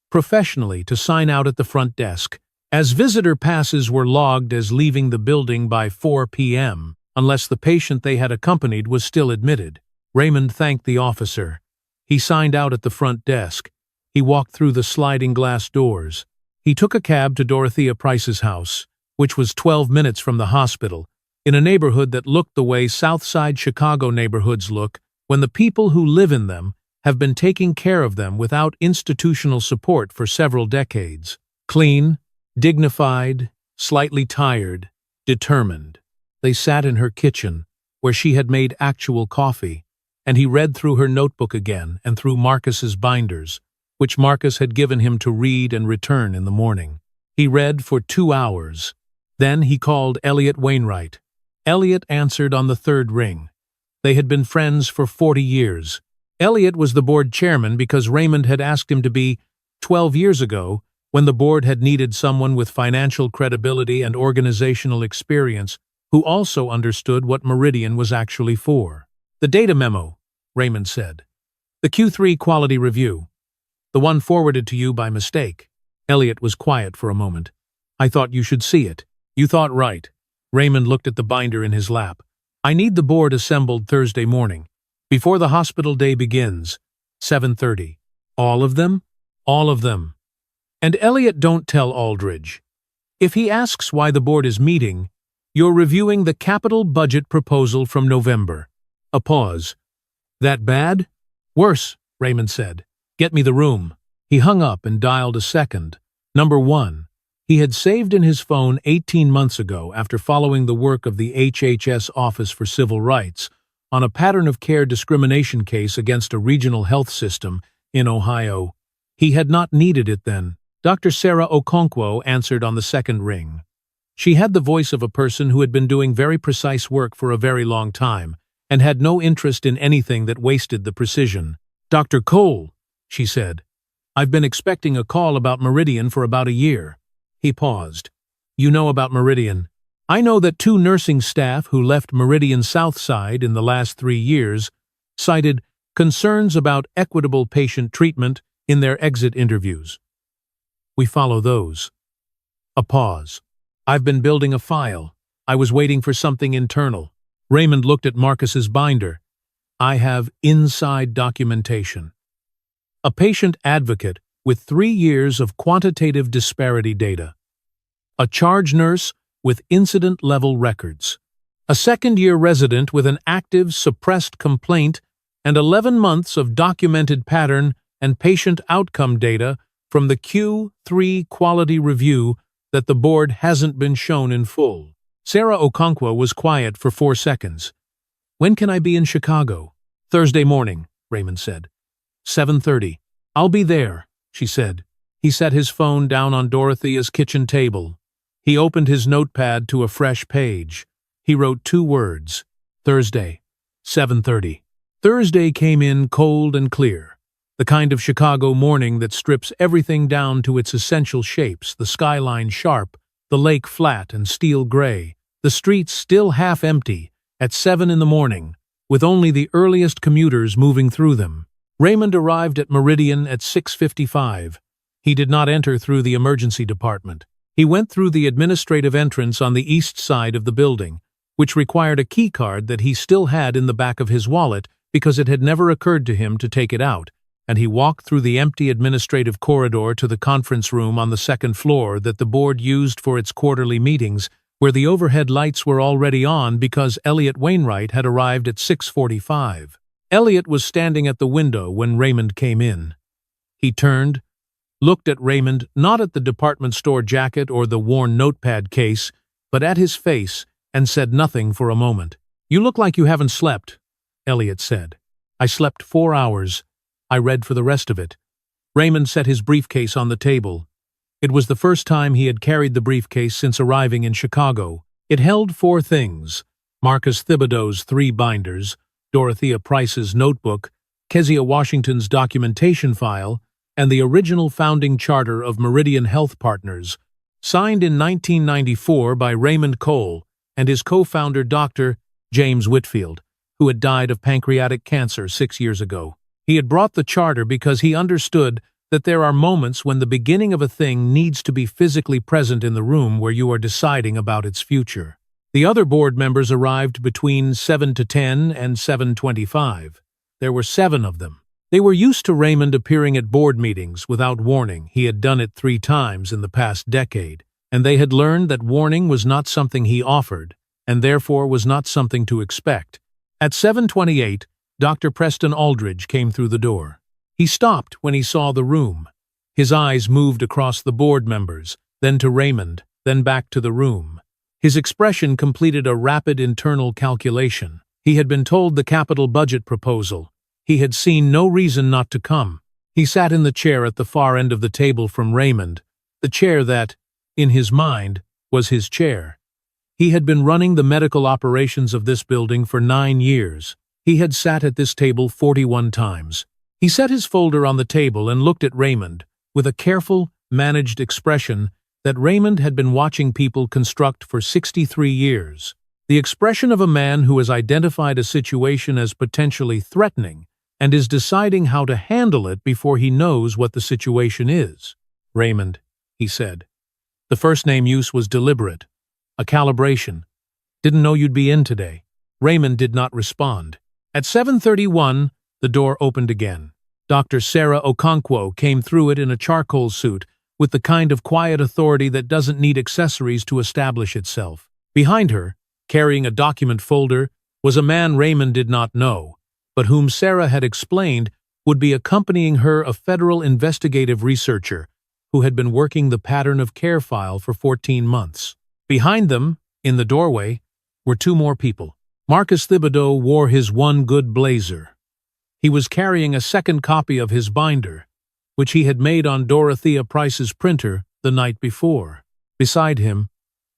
professionally, to sign out at the front desk. As visitor passes were logged as leaving the building by 4 p.m., unless the patient they had accompanied was still admitted. Raymond thanked the officer. He signed out at the front desk. He walked through the sliding glass doors. He took a cab to Dorothea Price's house, which was 12 minutes from the hospital, in a neighborhood that looked the way Southside Chicago neighborhoods look when the people who live in them have been taking care of them without institutional support for several decades. Clean, dignified, slightly tired, determined. They sat in her kitchen, where she had made actual coffee, and he read through her notebook again and through Marcus's binders, which Marcus had given him to read and return in the morning. He read for 2 hours. Then he called Elliot Wainwright. Elliot answered on the third ring. They had been friends for 40 years. Elliot was the board chairman because Raymond had asked him to be 12 years ago, when the board had needed someone with financial credibility and organizational experience who also understood what Meridian was actually for. "The data memo," Raymond said. "The Q3 quality review. The one forwarded to you by mistake." Elliot was quiet for a moment. "I thought you should see it." "You thought right." Raymond looked at the binder in his lap. "I need the board assembled Thursday morning, before the hospital day begins, 7:30. All of them? All of them. And Elliot, don't tell Aldridge. If he asks why the board is meeting, you're reviewing the capital budget proposal from November." A pause. "That bad?" "Worse," Raymond said. "Get me the room." He hung up and dialed a second. Number 1. He had saved in his phone 18 months ago after following the work of the HHS Office for Civil Rights on a pattern of care discrimination case against a regional health system in Ohio. He had not needed it then. Dr. Sarah Okonkwo answered on the second ring. She had the voice of a person who had been doing very precise work for a very long time and had no interest in anything that wasted the precision. "Dr. Cole," she said, "I've been expecting a call about Meridian for about a year." He paused. "You know about Meridian?" "I know that 2 nursing staff who left Meridian Southside in the last 3 years cited concerns about equitable patient treatment in their exit interviews. We follow those." A pause. "I've been building a file. I was waiting for something internal." Raymond looked at Marcus's binder. "I have inside documentation. A patient advocate with 3 years of quantitative disparity data. A charge nurse with incident-level records. A second-year resident with an active, suppressed complaint and 11 months of documented pattern and patient outcome data from the Q3 quality review that the board hasn't been shown in full." Sarah Okonkwo was quiet for 4 seconds. "When can I be in Chicago?" "Thursday morning," Raymond said. 7:30. "I'll be there," she said. He set his phone down on Dorothea's kitchen table. He opened his notepad to a fresh page. He wrote 2 words. Thursday, 7:30. Thursday came in cold and clear. The kind of Chicago morning that strips everything down to its essential shapes, the skyline sharp, the lake flat and steel gray, the streets still half empty, at 7 in the morning, with only the earliest commuters moving through them. Raymond arrived at Meridian at 6:55. He did not enter through the emergency department. He went through the administrative entrance on the east side of the building, which required a key card that he still had in the back of his wallet because it had never occurred to him to take it out, and he walked through the empty administrative corridor to the conference room on the second floor that the board used for its quarterly meetings, where the overhead lights were already on because Elliot Wainwright had arrived at 6:45. Elliot was standing at the window when Raymond came in. He turned, looked at Raymond, not at the department store jacket or the worn notepad case, but at his face and said nothing for a moment. "You look like you haven't slept," Elliot said. "I slept 4 hours. I read for the rest of it." Raymond set his briefcase on the table. It was the first time he had carried the briefcase since arriving in Chicago. It held 4 things: Marcus Thibodeau's 3 binders, Dorothea Price's notebook, Kezia Washington's documentation file, and the original founding charter of Meridian Health Partners, signed in 1994 by Raymond Cole and his co-founder Dr. James Whitfield, who had died of pancreatic cancer 6 years ago. He had brought the charter because he understood that there are moments when the beginning of a thing needs to be physically present in the room where you are deciding about its future. The other board members arrived between 7 to 10 and 7:25. There were 7 of them. They were used to Raymond appearing at board meetings without warning. He had done it 3 times in the past decade, and they had learned that warning was not something he offered, and therefore was not something to expect. At 7:28, Dr. Preston Aldridge came through the door. He stopped when he saw the room. His eyes moved across the board members, then to Raymond, then back to the room. His expression completed a rapid internal calculation. He had been told the capital budget proposal. He had seen no reason not to come. He sat in the chair at the far end of the table from Raymond, the chair that, in his mind, was his chair. He had been running the medical operations of this building for 9 years. He had sat at this table 41 times. He set his folder on the table and looked at Raymond, with a careful, managed expression that Raymond had been watching people construct for 63 years. The expression of a man who has identified a situation as potentially threatening and is deciding how to handle it before he knows what the situation is. "Raymond," he said. The first name use was deliberate. A calibration. "Didn't know you'd be in today." Raymond did not respond. At 7:31, the door opened again. Dr. Sarah Okonkwo came through it in a charcoal suit, with the kind of quiet authority that doesn't need accessories to establish itself. Behind her, carrying a document folder, was a man Raymond did not know, but whom Sarah had explained would be accompanying her, a federal investigative researcher who had been working the pattern of care file for 14 months. Behind them, in the doorway, were 2 more people. Marcus Thibodeau wore his one good blazer. He was carrying a second copy of his binder, which he had made on Dorothea Price's printer the night before. Beside him,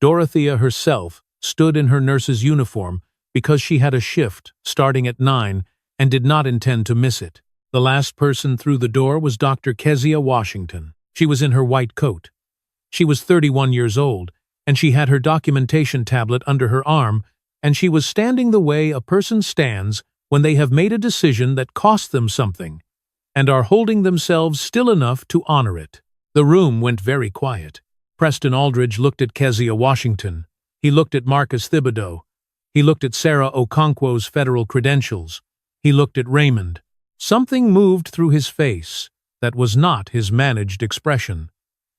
Dorothea herself stood in her nurse's uniform because she had a shift starting at 9 and did not intend to miss it. The last person through the door was Dr. Kezia Washington. She was in her white coat. She was 31 years old, and she had her documentation tablet under her arm, and she was standing the way a person stands when they have made a decision that cost them something, and are holding themselves still enough to honor it. The room went very quiet. Preston Aldridge looked at Kezia Washington. He looked at Marcus Thibodeau. He looked at Sarah Okonkwo's federal credentials. He looked at Raymond. Something moved through his face that was not his managed expression.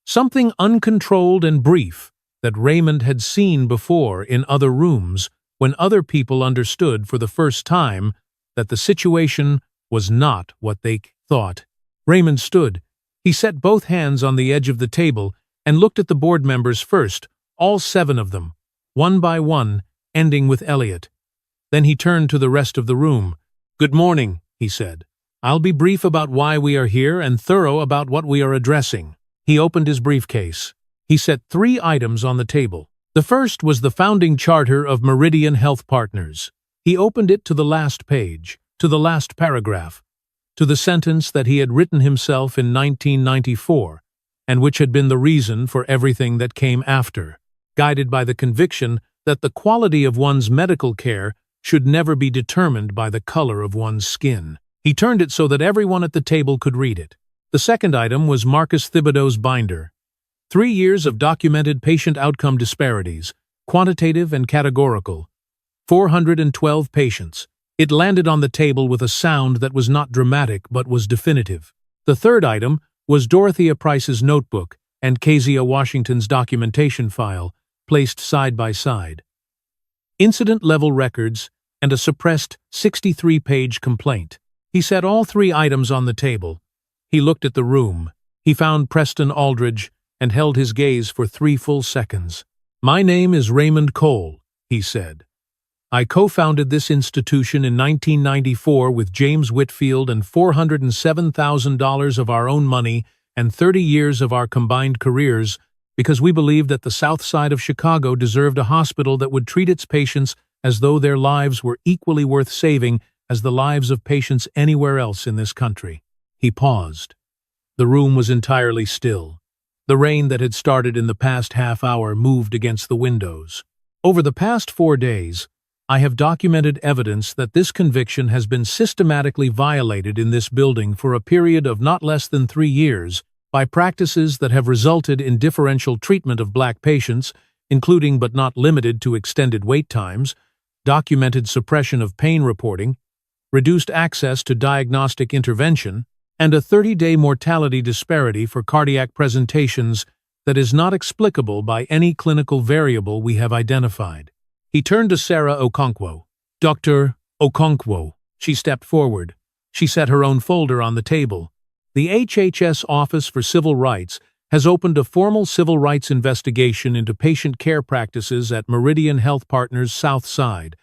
Something uncontrolled and brief that Raymond had seen before in other rooms when other people understood for the first time that the situation was not what they thought. Raymond stood. He set both hands on the edge of the table and looked at the board members first, all 7 of them, one by one, ending with Elliot. Then he turned to the rest of the room. "Good morning," he said. "I'll be brief about why we are here and thorough about what we are addressing." He opened his briefcase. He set 3 items on the table. The first was the founding charter of Meridian Health Partners. He opened it to the last page, to the last paragraph, to the sentence that he had written himself in 1994, and which had been the reason for everything that came after, guided by the conviction that the quality of one's medical care should never be determined by the color of one's skin. He turned it so that everyone at the table could read it. The second item was Marcus Thibodeau's binder. 3 years of documented patient outcome disparities, quantitative and categorical. 412 patients. It landed on the table with a sound that was not dramatic but was definitive. The third item was Dorothea Price's notebook and Kezia Washington's documentation file, placed side by side. Incident-level records and a suppressed 63-page complaint. He set all 3 items on the table. He looked at the room. He found Preston Aldridge and held his gaze for 3 full seconds. "My name is Raymond Cole," he said. "I co-founded this institution in 1994 with James Whitfield and $407,000 of our own money and 30 years of our combined careers because we believed that the South Side of Chicago deserved a hospital that would treat its patients as though their lives were equally worth saving as the lives of patients anywhere else in this country." He paused. The room was entirely still. The rain that had started in the past half hour moved against the windows. Over the past 4 days, I have documented evidence that this conviction has been systematically violated in this building for a period of not less than 3 years by practices that have resulted in differential treatment of black patients, including but not limited to extended wait times, documented suppression of pain reporting, reduced access to diagnostic intervention, and a 30-day mortality disparity for cardiac presentations that is not explicable by any clinical variable we have identified. He turned to Sarah Okonkwo. "Dr. Okonkwo." She stepped forward. She set her own folder on the table. "The HHS Office for Civil Rights has opened a formal civil rights investigation into patient care practices at Meridian Health Partners South Side,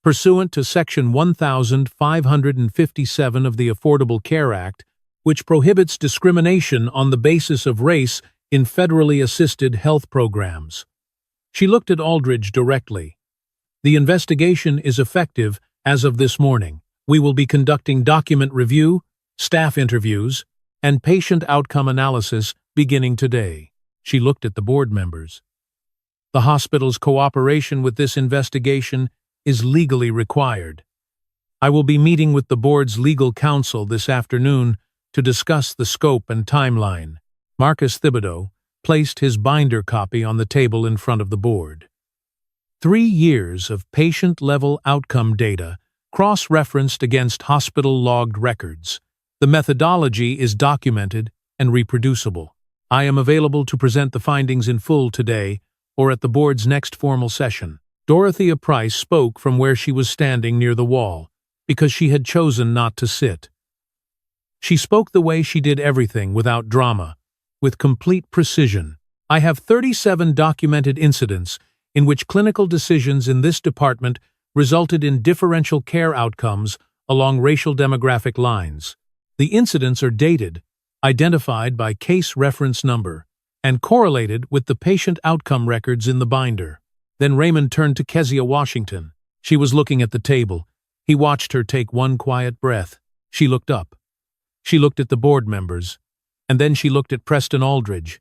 pursuant to Section 1557 of the Affordable Care Act, which prohibits discrimination on the basis of race in federally assisted health programs." She looked at Aldridge directly. "The investigation is effective as of this morning. We will be conducting document review, staff interviews, and patient outcome analysis beginning today." She looked at the board members. "The hospital's cooperation with this investigation is legally required. I will be meeting with the board's legal counsel this afternoon to discuss the scope and timeline." Marcus Thibodeau placed his binder copy on the table in front of the board. 3 years of patient-level outcome data cross-referenced against hospital-logged records. The methodology is documented and reproducible. I am available to present the findings in full today or at the board's next formal session. Dorothea Price spoke from where she was standing near the wall, because she had chosen not to sit. She spoke the way she did everything, without drama, with complete precision. "I have 37 documented incidents in which clinical decisions in this department resulted in differential care outcomes along racial demographic lines. The incidents are dated, identified by case reference number, and correlated with the patient outcome records in the binder." Then Raymond turned to Kezia Washington. She was looking at the table. He watched her take one quiet breath. She looked up. She looked at the board members, and then she looked at Preston Aldridge,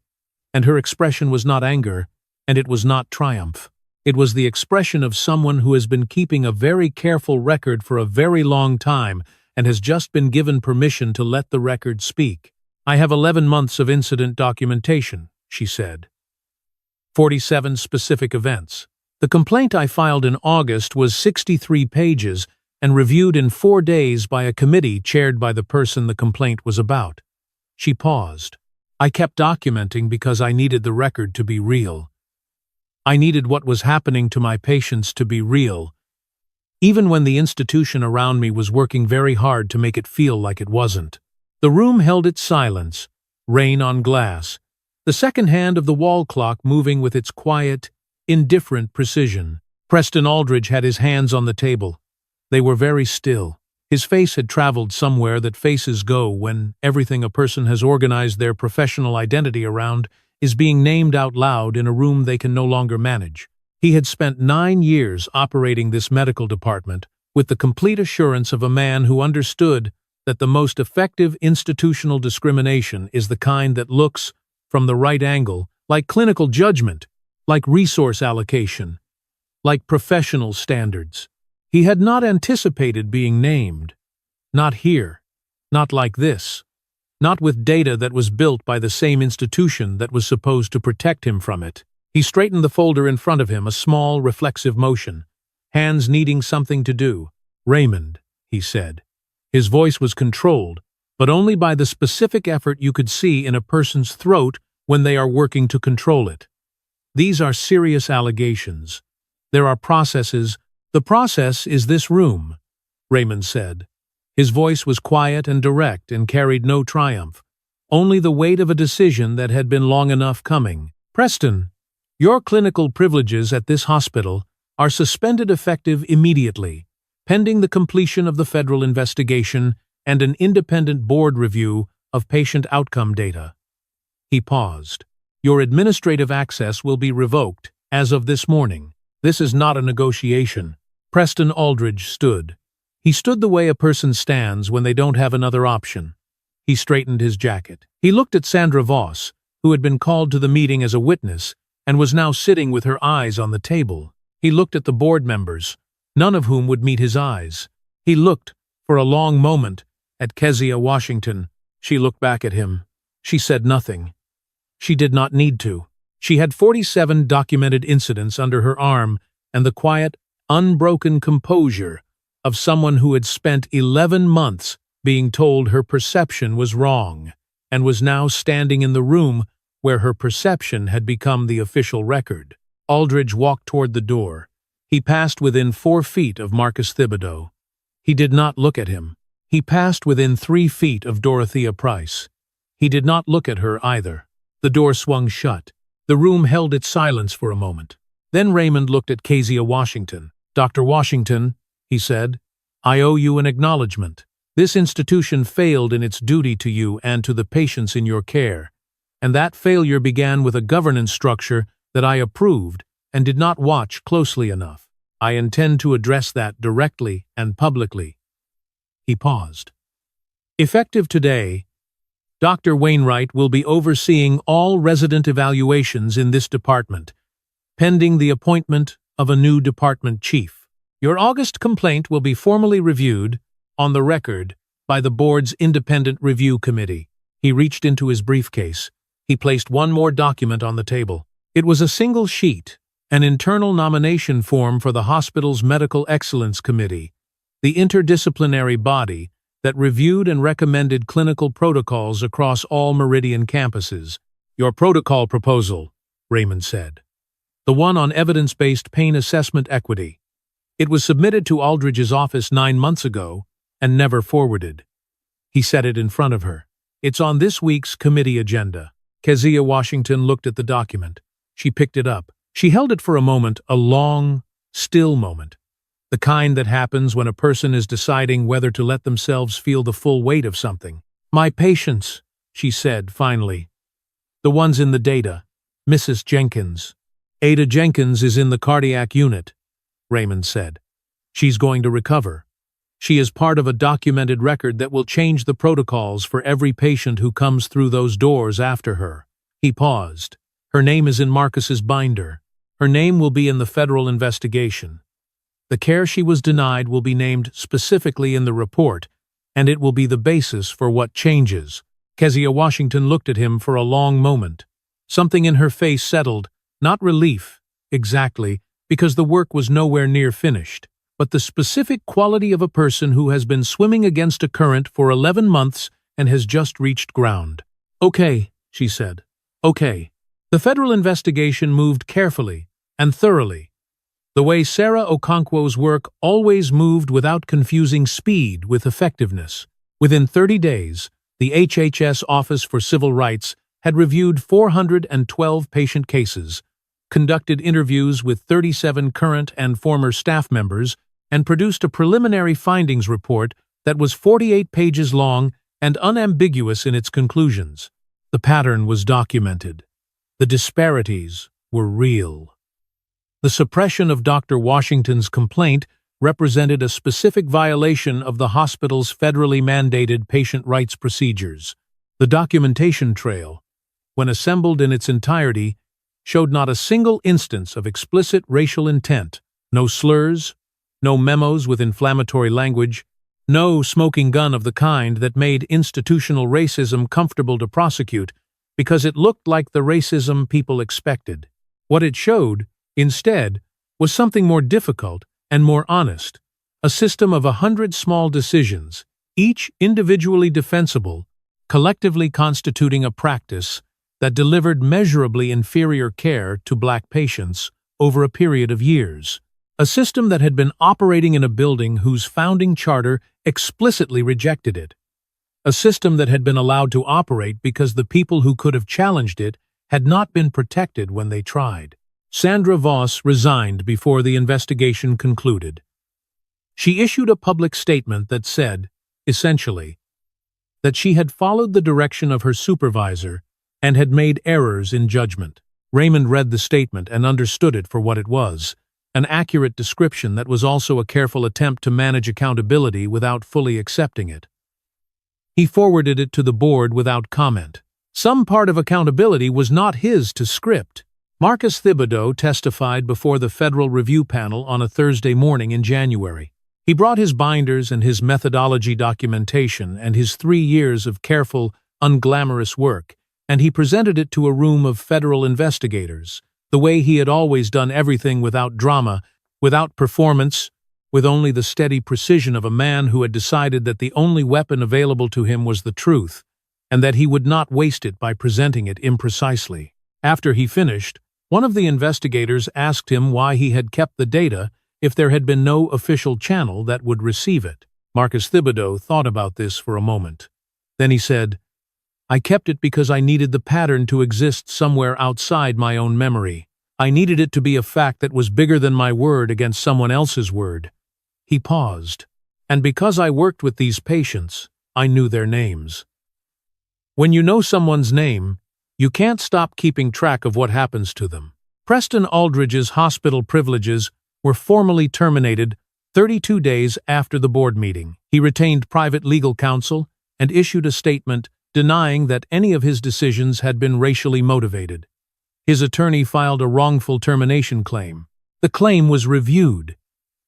and her expression was not anger, and it was not triumph. It was the expression of someone who has been keeping a very careful record for a very long time and has just been given permission to let the record speak. "I have 11 months of incident documentation," she said. 47 specific events. "The complaint I filed in August was 63 pages and reviewed in 4 days by a committee chaired by the person the complaint was about." She paused. "I kept documenting because I needed the record to be real. I needed what was happening to my patients to be real, even when the institution around me was working very hard to make it feel like it wasn't." The room held its silence, rain on glass, the second hand of the wall clock moving with its quiet, indifferent precision. Preston Aldridge had his hands on the table. They were very still. His face had traveled somewhere that faces go when everything a person has organized their professional identity around is being named out loud in a room they can no longer manage. He had spent 9 years operating this medical department with the complete assurance of a man who understood that the most effective institutional discrimination is the kind that looks, from the right angle, like clinical judgment, like resource allocation, like professional standards. He had not anticipated being named. Not here. Not like this. Not with data that was built by the same institution that was supposed to protect him from it. He straightened the folder in front of him, a small, reflexive motion, hands needing something to do. "Raymond," he said. His voice was controlled, but only by the specific effort you could see in a person's throat when they are working to control it. "These are serious allegations. There are processes. The process is this room," Raymond said. His voice was quiet and direct and carried no triumph, only the weight of a decision that had been long enough coming. "Preston, your clinical privileges at this hospital are suspended effective immediately, pending the completion of the federal investigation and an independent board review of patient outcome data. He paused. Your administrative access will be revoked as of this morning. This is not a negotiation. Preston Aldridge stood. He stood the way a person stands when they don't have another option. He straightened his jacket. He looked at Sandra Voss, who had been called to the meeting as a witness and was now sitting with her eyes on the table. He looked at the board members, none of whom would meet his eyes. He looked, for a long moment, at Kezia Washington. She looked back at him. She said nothing. She did not need to. She had 47 documented incidents under her arm and the quiet, unbroken composure of someone who had spent 11 months being told her perception was wrong and was now standing in the room where her perception had become the official record. Aldridge walked toward the door. He passed within 4 feet of Marcus Thibodeau. He did not look at him. He passed within 3 feet of Dorothea Price. He did not look at her either. The door swung shut. The room held its silence for a moment. Then Raymond looked at Kezia Washington. Dr. Washington, he said, I owe you an acknowledgement. This institution failed in its duty to you and to the patients in your care, and that failure began with a governance structure that I approved and did not watch closely enough. I intend to address that directly and publicly. He paused. Effective today, Dr. Wainwright will be overseeing all resident evaluations in this department, pending the appointment of a new department chief. Your August complaint will be formally reviewed, on the record, by the board's independent review committee. He reached into his briefcase. He placed one more document on the table. It was a single sheet, an internal nomination form for the hospital's Medical Excellence Committee, the interdisciplinary body that reviewed and recommended clinical protocols across all Meridian campuses. Your protocol proposal, Raymond said. The one on evidence-based pain assessment equity. It was submitted to Aldridge's office 9 months ago and never forwarded. He set it in front of her. It's on this week's committee agenda. Kezia Washington looked at the document. She picked it up. She held it for a moment, a long, still moment. The kind that happens when a person is deciding whether to let themselves feel the full weight of something. My patients, she said finally. The ones in the data. Mrs. Jenkins. Ada Jenkins is in the cardiac unit, Raymond said. She's going to recover. She is part of a documented record that will change the protocols for every patient who comes through those doors after her. He paused. Her name is in Marcus's binder. Her name will be in the federal investigation. The care she was denied will be named specifically in the report, and it will be the basis for what changes. Kezia Washington looked at him for a long moment. Something in her face settled, not relief, exactly, because the work was nowhere near finished, but the specific quality of a person who has been swimming against a current for 11 months and has just reached ground. Okay, she said. Okay. The federal investigation moved carefully and thoroughly, the way Sarah Okonkwo's work always moved without confusing speed with effectiveness. Within 30 days, the HHS Office for Civil Rights had reviewed 412 patient cases, conducted interviews with 37 current and former staff members, and produced a preliminary findings report that was 48 pages long and unambiguous in its conclusions. The pattern was documented. The disparities were real. The suppression of Dr. Washington's complaint represented a specific violation of the hospital's federally mandated patient rights procedures. The documentation trail, when assembled in its entirety, showed not a single instance of explicit racial intent, no slurs, no memos with inflammatory language, no smoking gun of the kind that made institutional racism comfortable to prosecute because it looked like the racism people expected. What it showed, instead, was something more difficult and more honest, a system of 100 small decisions, each individually defensible, collectively constituting a practice that delivered measurably inferior care to Black patients over a period of years. A system that had been operating in a building whose founding charter explicitly rejected it. A system that had been allowed to operate because the people who could have challenged it had not been protected when they tried. Sandra Voss resigned before the investigation concluded. She issued a public statement that said, essentially, that she had followed the direction of her supervisor and had made errors in judgment. Raymond read the statement and understood it for what it was, an accurate description that was also a careful attempt to manage accountability without fully accepting it. He forwarded it to the board without comment. Some part of accountability was not his to script. Marcus Thibodeau testified before the Federal Review Panel on a Thursday morning in January. He brought his binders and his methodology documentation and his 3 years of careful, unglamorous work, and he presented it to a room of federal investigators, the way he had always done everything without drama, without performance, with only the steady precision of a man who had decided that the only weapon available to him was the truth, and that he would not waste it by presenting it imprecisely. After he finished, one of the investigators asked him why he had kept the data if there had been no official channel that would receive it. Marcus Thibodeau thought about this for a moment. Then he said, "I kept it because I needed the pattern to exist somewhere outside my own memory. I needed it to be a fact that was bigger than my word against someone else's word." He paused. "And because I worked with these patients, I knew their names." When you know someone's name, you can't stop keeping track of what happens to them. Preston Aldridge's hospital privileges were formally terminated 32 days after the board meeting. He retained private legal counsel and issued a statement denying that any of his decisions had been racially motivated. His attorney filed a wrongful termination claim. The claim was reviewed.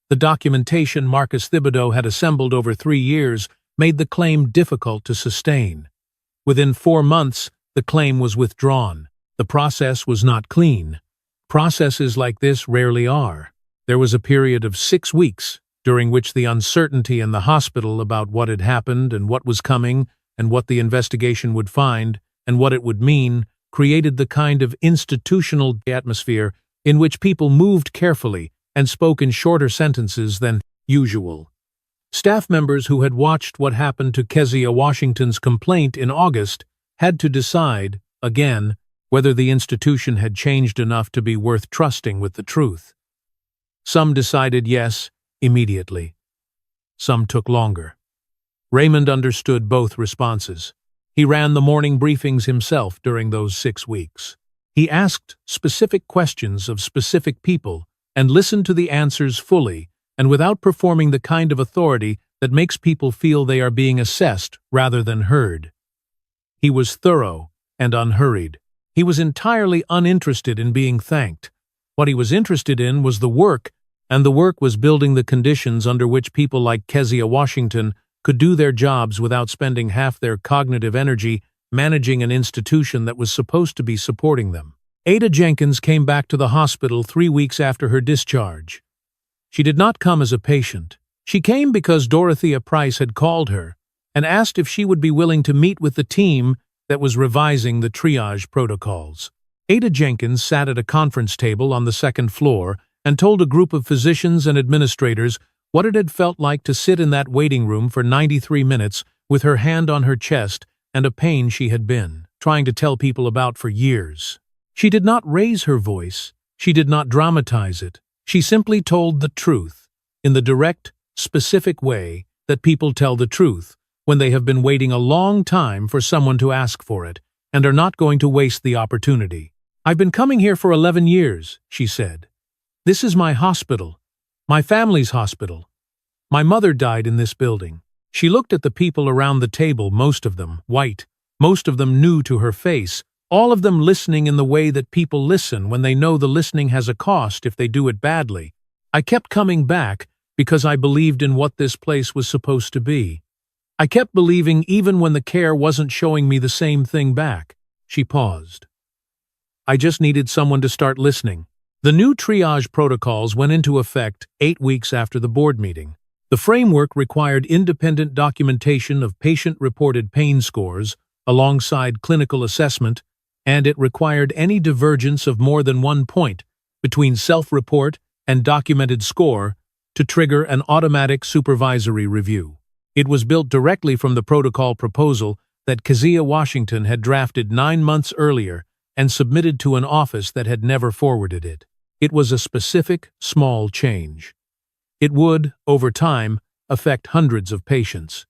The documentation Marcus Thibodeau had assembled over 3 years made the claim difficult to sustain. Within 4 months, the claim was withdrawn. The process was not clean. Processes like this rarely are. There was a period of 6 weeks during which the uncertainty in the hospital about what had happened and what was coming and what the investigation would find and what it would mean created the kind of institutional atmosphere in which people moved carefully and spoke in shorter sentences than usual. Staff members who had watched what happened to Kezia Washington's complaint in August had to decide, again, whether the institution had changed enough to be worth trusting with the truth. Some decided yes, immediately. Some took longer. Raymond understood both responses. He ran the morning briefings himself during those 6 weeks. He asked specific questions of specific people and listened to the answers fully and without performing the kind of authority that makes people feel they are being assessed rather than heard. He was thorough and unhurried. He was entirely uninterested in being thanked. What he was interested in was the work, and the work was building the conditions under which people like Kezia Washington could do their jobs without spending half their cognitive energy managing an institution that was supposed to be supporting them. Ada Jenkins came back to the hospital 3 weeks after her discharge. She did not come as a patient. She came because Dorothea Price had called her and asked if she would be willing to meet with the team that was revising the triage protocols. Ada Jenkins sat at a conference table on the 2nd floor and told a group of physicians and administrators what it had felt like to sit in that waiting room for 93 minutes with her hand on her chest and a pain she had been trying to tell people about for years. She did not raise her voice. She did not dramatize it. She simply told the truth in the direct, specific way that people tell the truth when they have been waiting a long time for someone to ask for it and are not going to waste the opportunity. "I've been coming here for 11 years, she said. "This is my hospital, my family's hospital. My mother died in this building." She looked at the people around the table, most of them white, most of them new to her face, all of them listening in the way that people listen when they know the listening has a cost if they do it badly. "I kept coming back because I believed in what this place was supposed to be. I kept believing even when the care wasn't showing me the same thing back." She paused. "I just needed someone to start listening." The new triage protocols went into effect 8 weeks after the board meeting. The framework required independent documentation of patient-reported pain scores alongside clinical assessment, and it required any divergence of more than 1 point between self-report and documented score to trigger an automatic supervisory review. It was built directly from the protocol proposal that Kezia Washington had drafted 9 months earlier and submitted to an office that had never forwarded it. It was a specific, small change. It would, over time, affect hundreds of patients.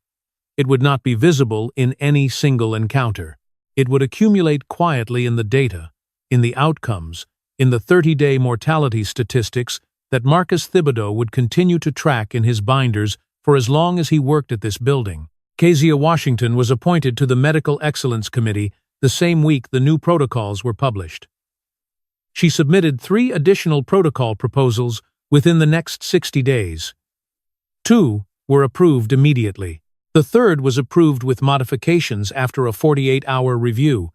It would not be visible in any single encounter. It would accumulate quietly in the data, in the outcomes, in the 30-day mortality statistics that Marcus Thibodeau would continue to track in his binders for as long as he worked at this building. Kezia Washington was appointed to the Medical Excellence Committee the same week the new protocols were published. She submitted 3 additional protocol proposals within the next 60 days. 2 were approved immediately. The 3rd was approved with modifications after a 48-hour review.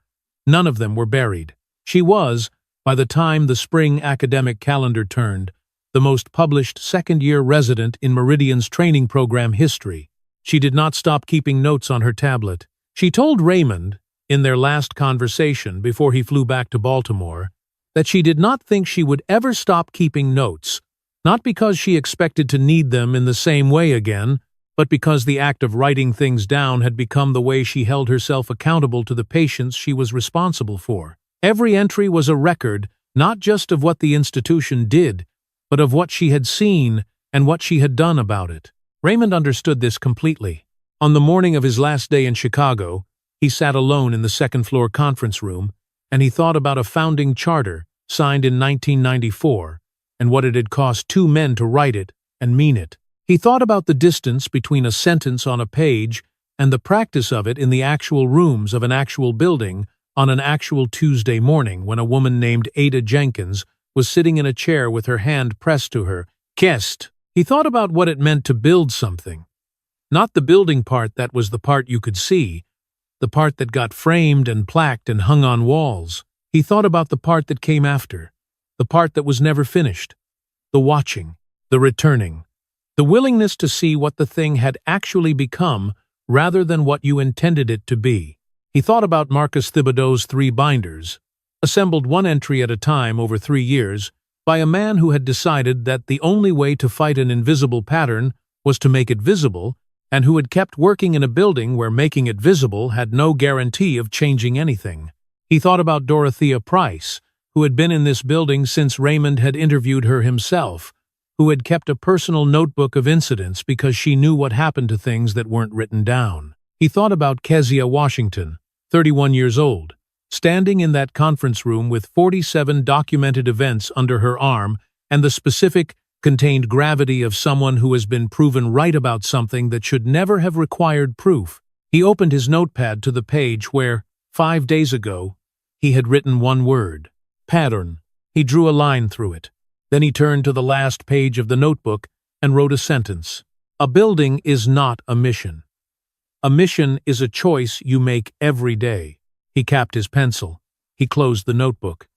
None of them were buried. She was, by the time the spring academic calendar turned, the most published second-year resident in Meridian's training program history. She did not stop keeping notes on her tablet. She told Raymond, in their last conversation before he flew back to Baltimore, that she did not think she would ever stop keeping notes, not because she expected to need them in the same way again, but because the act of writing things down had become the way she held herself accountable to the patients she was responsible for. Every entry was a record, not just of what the institution did, but of what she had seen and what she had done about it. Raymond understood this completely. On the morning of his last day in Chicago, he sat alone in the second-floor conference room, and he thought about a founding charter signed in 1994 and what it had cost 2 men to write it and mean it. He thought about the distance between a sentence on a page and the practice of it in the actual rooms of an actual building on an actual Tuesday morning when a woman named Ada Jenkins was sitting in a chair with her hand pressed to her chest. He thought about what it meant to build something. Not the building part that was the part you could see, the part that got framed and plaqued and hung on walls. He thought about the part that came after, the part that was never finished, the watching, the returning, the willingness to see what the thing had actually become rather than what you intended it to be. He thought about Marcus Thibodeau's 3 binders, assembled 1 entry at a time over 3 years, by a man who had decided that the only way to fight an invisible pattern was to make it visible, and who had kept working in a building where making it visible had no guarantee of changing anything. He thought about Dorothea Price, who had been in this building since Raymond had interviewed her himself, who had kept a personal notebook of incidents because she knew what happened to things that weren't written down. He thought about Kezia Washington, 31 years old, standing in that conference room with 47 documented events under her arm and the specific, contained gravity of someone who has been proven right about something that should never have required proof. He opened his notepad to the page where, 5 days ago, he had written 1 word, pattern. He drew a line through it. Then he turned to the last page of the notebook and wrote a sentence. A building is not a mission. A mission is a choice you make every day. He capped his pencil. He closed the notebook.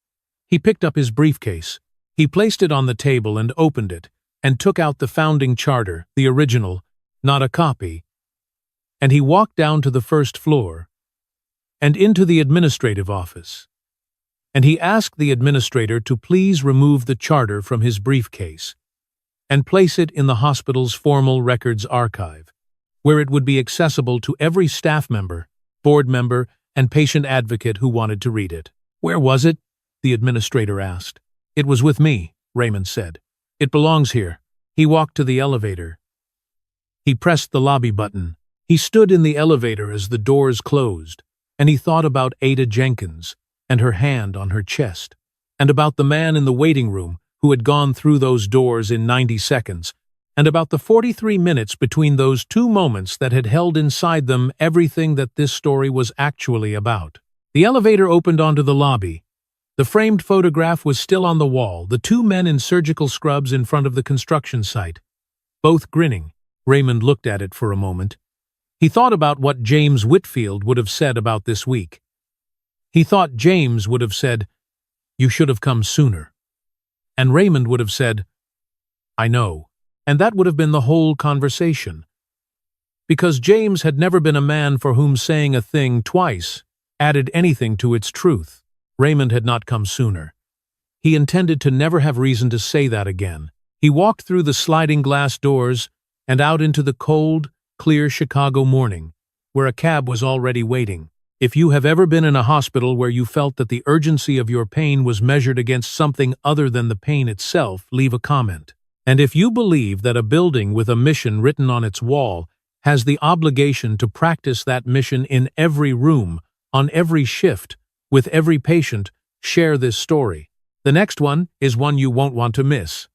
He picked up his briefcase. He placed it on the table and opened it, and took out the founding charter, the original, not a copy. And he walked down to the first floor, and into the administrative office. And he asked the administrator to please remove the charter from his briefcase, and place it in the hospital's formal records archive, where it would be accessible to every staff member, board member, and patient advocate who wanted to read it. Where was it? The administrator asked. It was with me, Raymond said. It belongs here. He walked to the elevator. He pressed the lobby button. He stood in the elevator as the doors closed, and he thought about Ada Jenkins and her hand on her chest, and about the man in the waiting room who had gone through those doors in 90 seconds, and about the 43 minutes between those 2 moments that had held inside them everything that this story was actually about. The elevator opened onto the lobby. The framed photograph was still on the wall, the 2 men in surgical scrubs in front of the construction site. Both grinning, Raymond looked at it for a moment. He thought about what James Whitfield would have said about this week. He thought James would have said, "You should have come sooner." And Raymond would have said, "I know." And that would have been the whole conversation. Because James had never been a man for whom saying a thing twice added anything to its truth. Raymond had not come sooner. He intended to never have reason to say that again. He walked through the sliding glass doors and out into the cold, clear Chicago morning, where a cab was already waiting. If you have ever been in a hospital where you felt that the urgency of your pain was measured against something other than the pain itself, leave a comment. And if you believe that a building with a mission written on its wall has the obligation to practice that mission in every room, on every shift, with every patient, share this story. The next one is one you won't want to miss.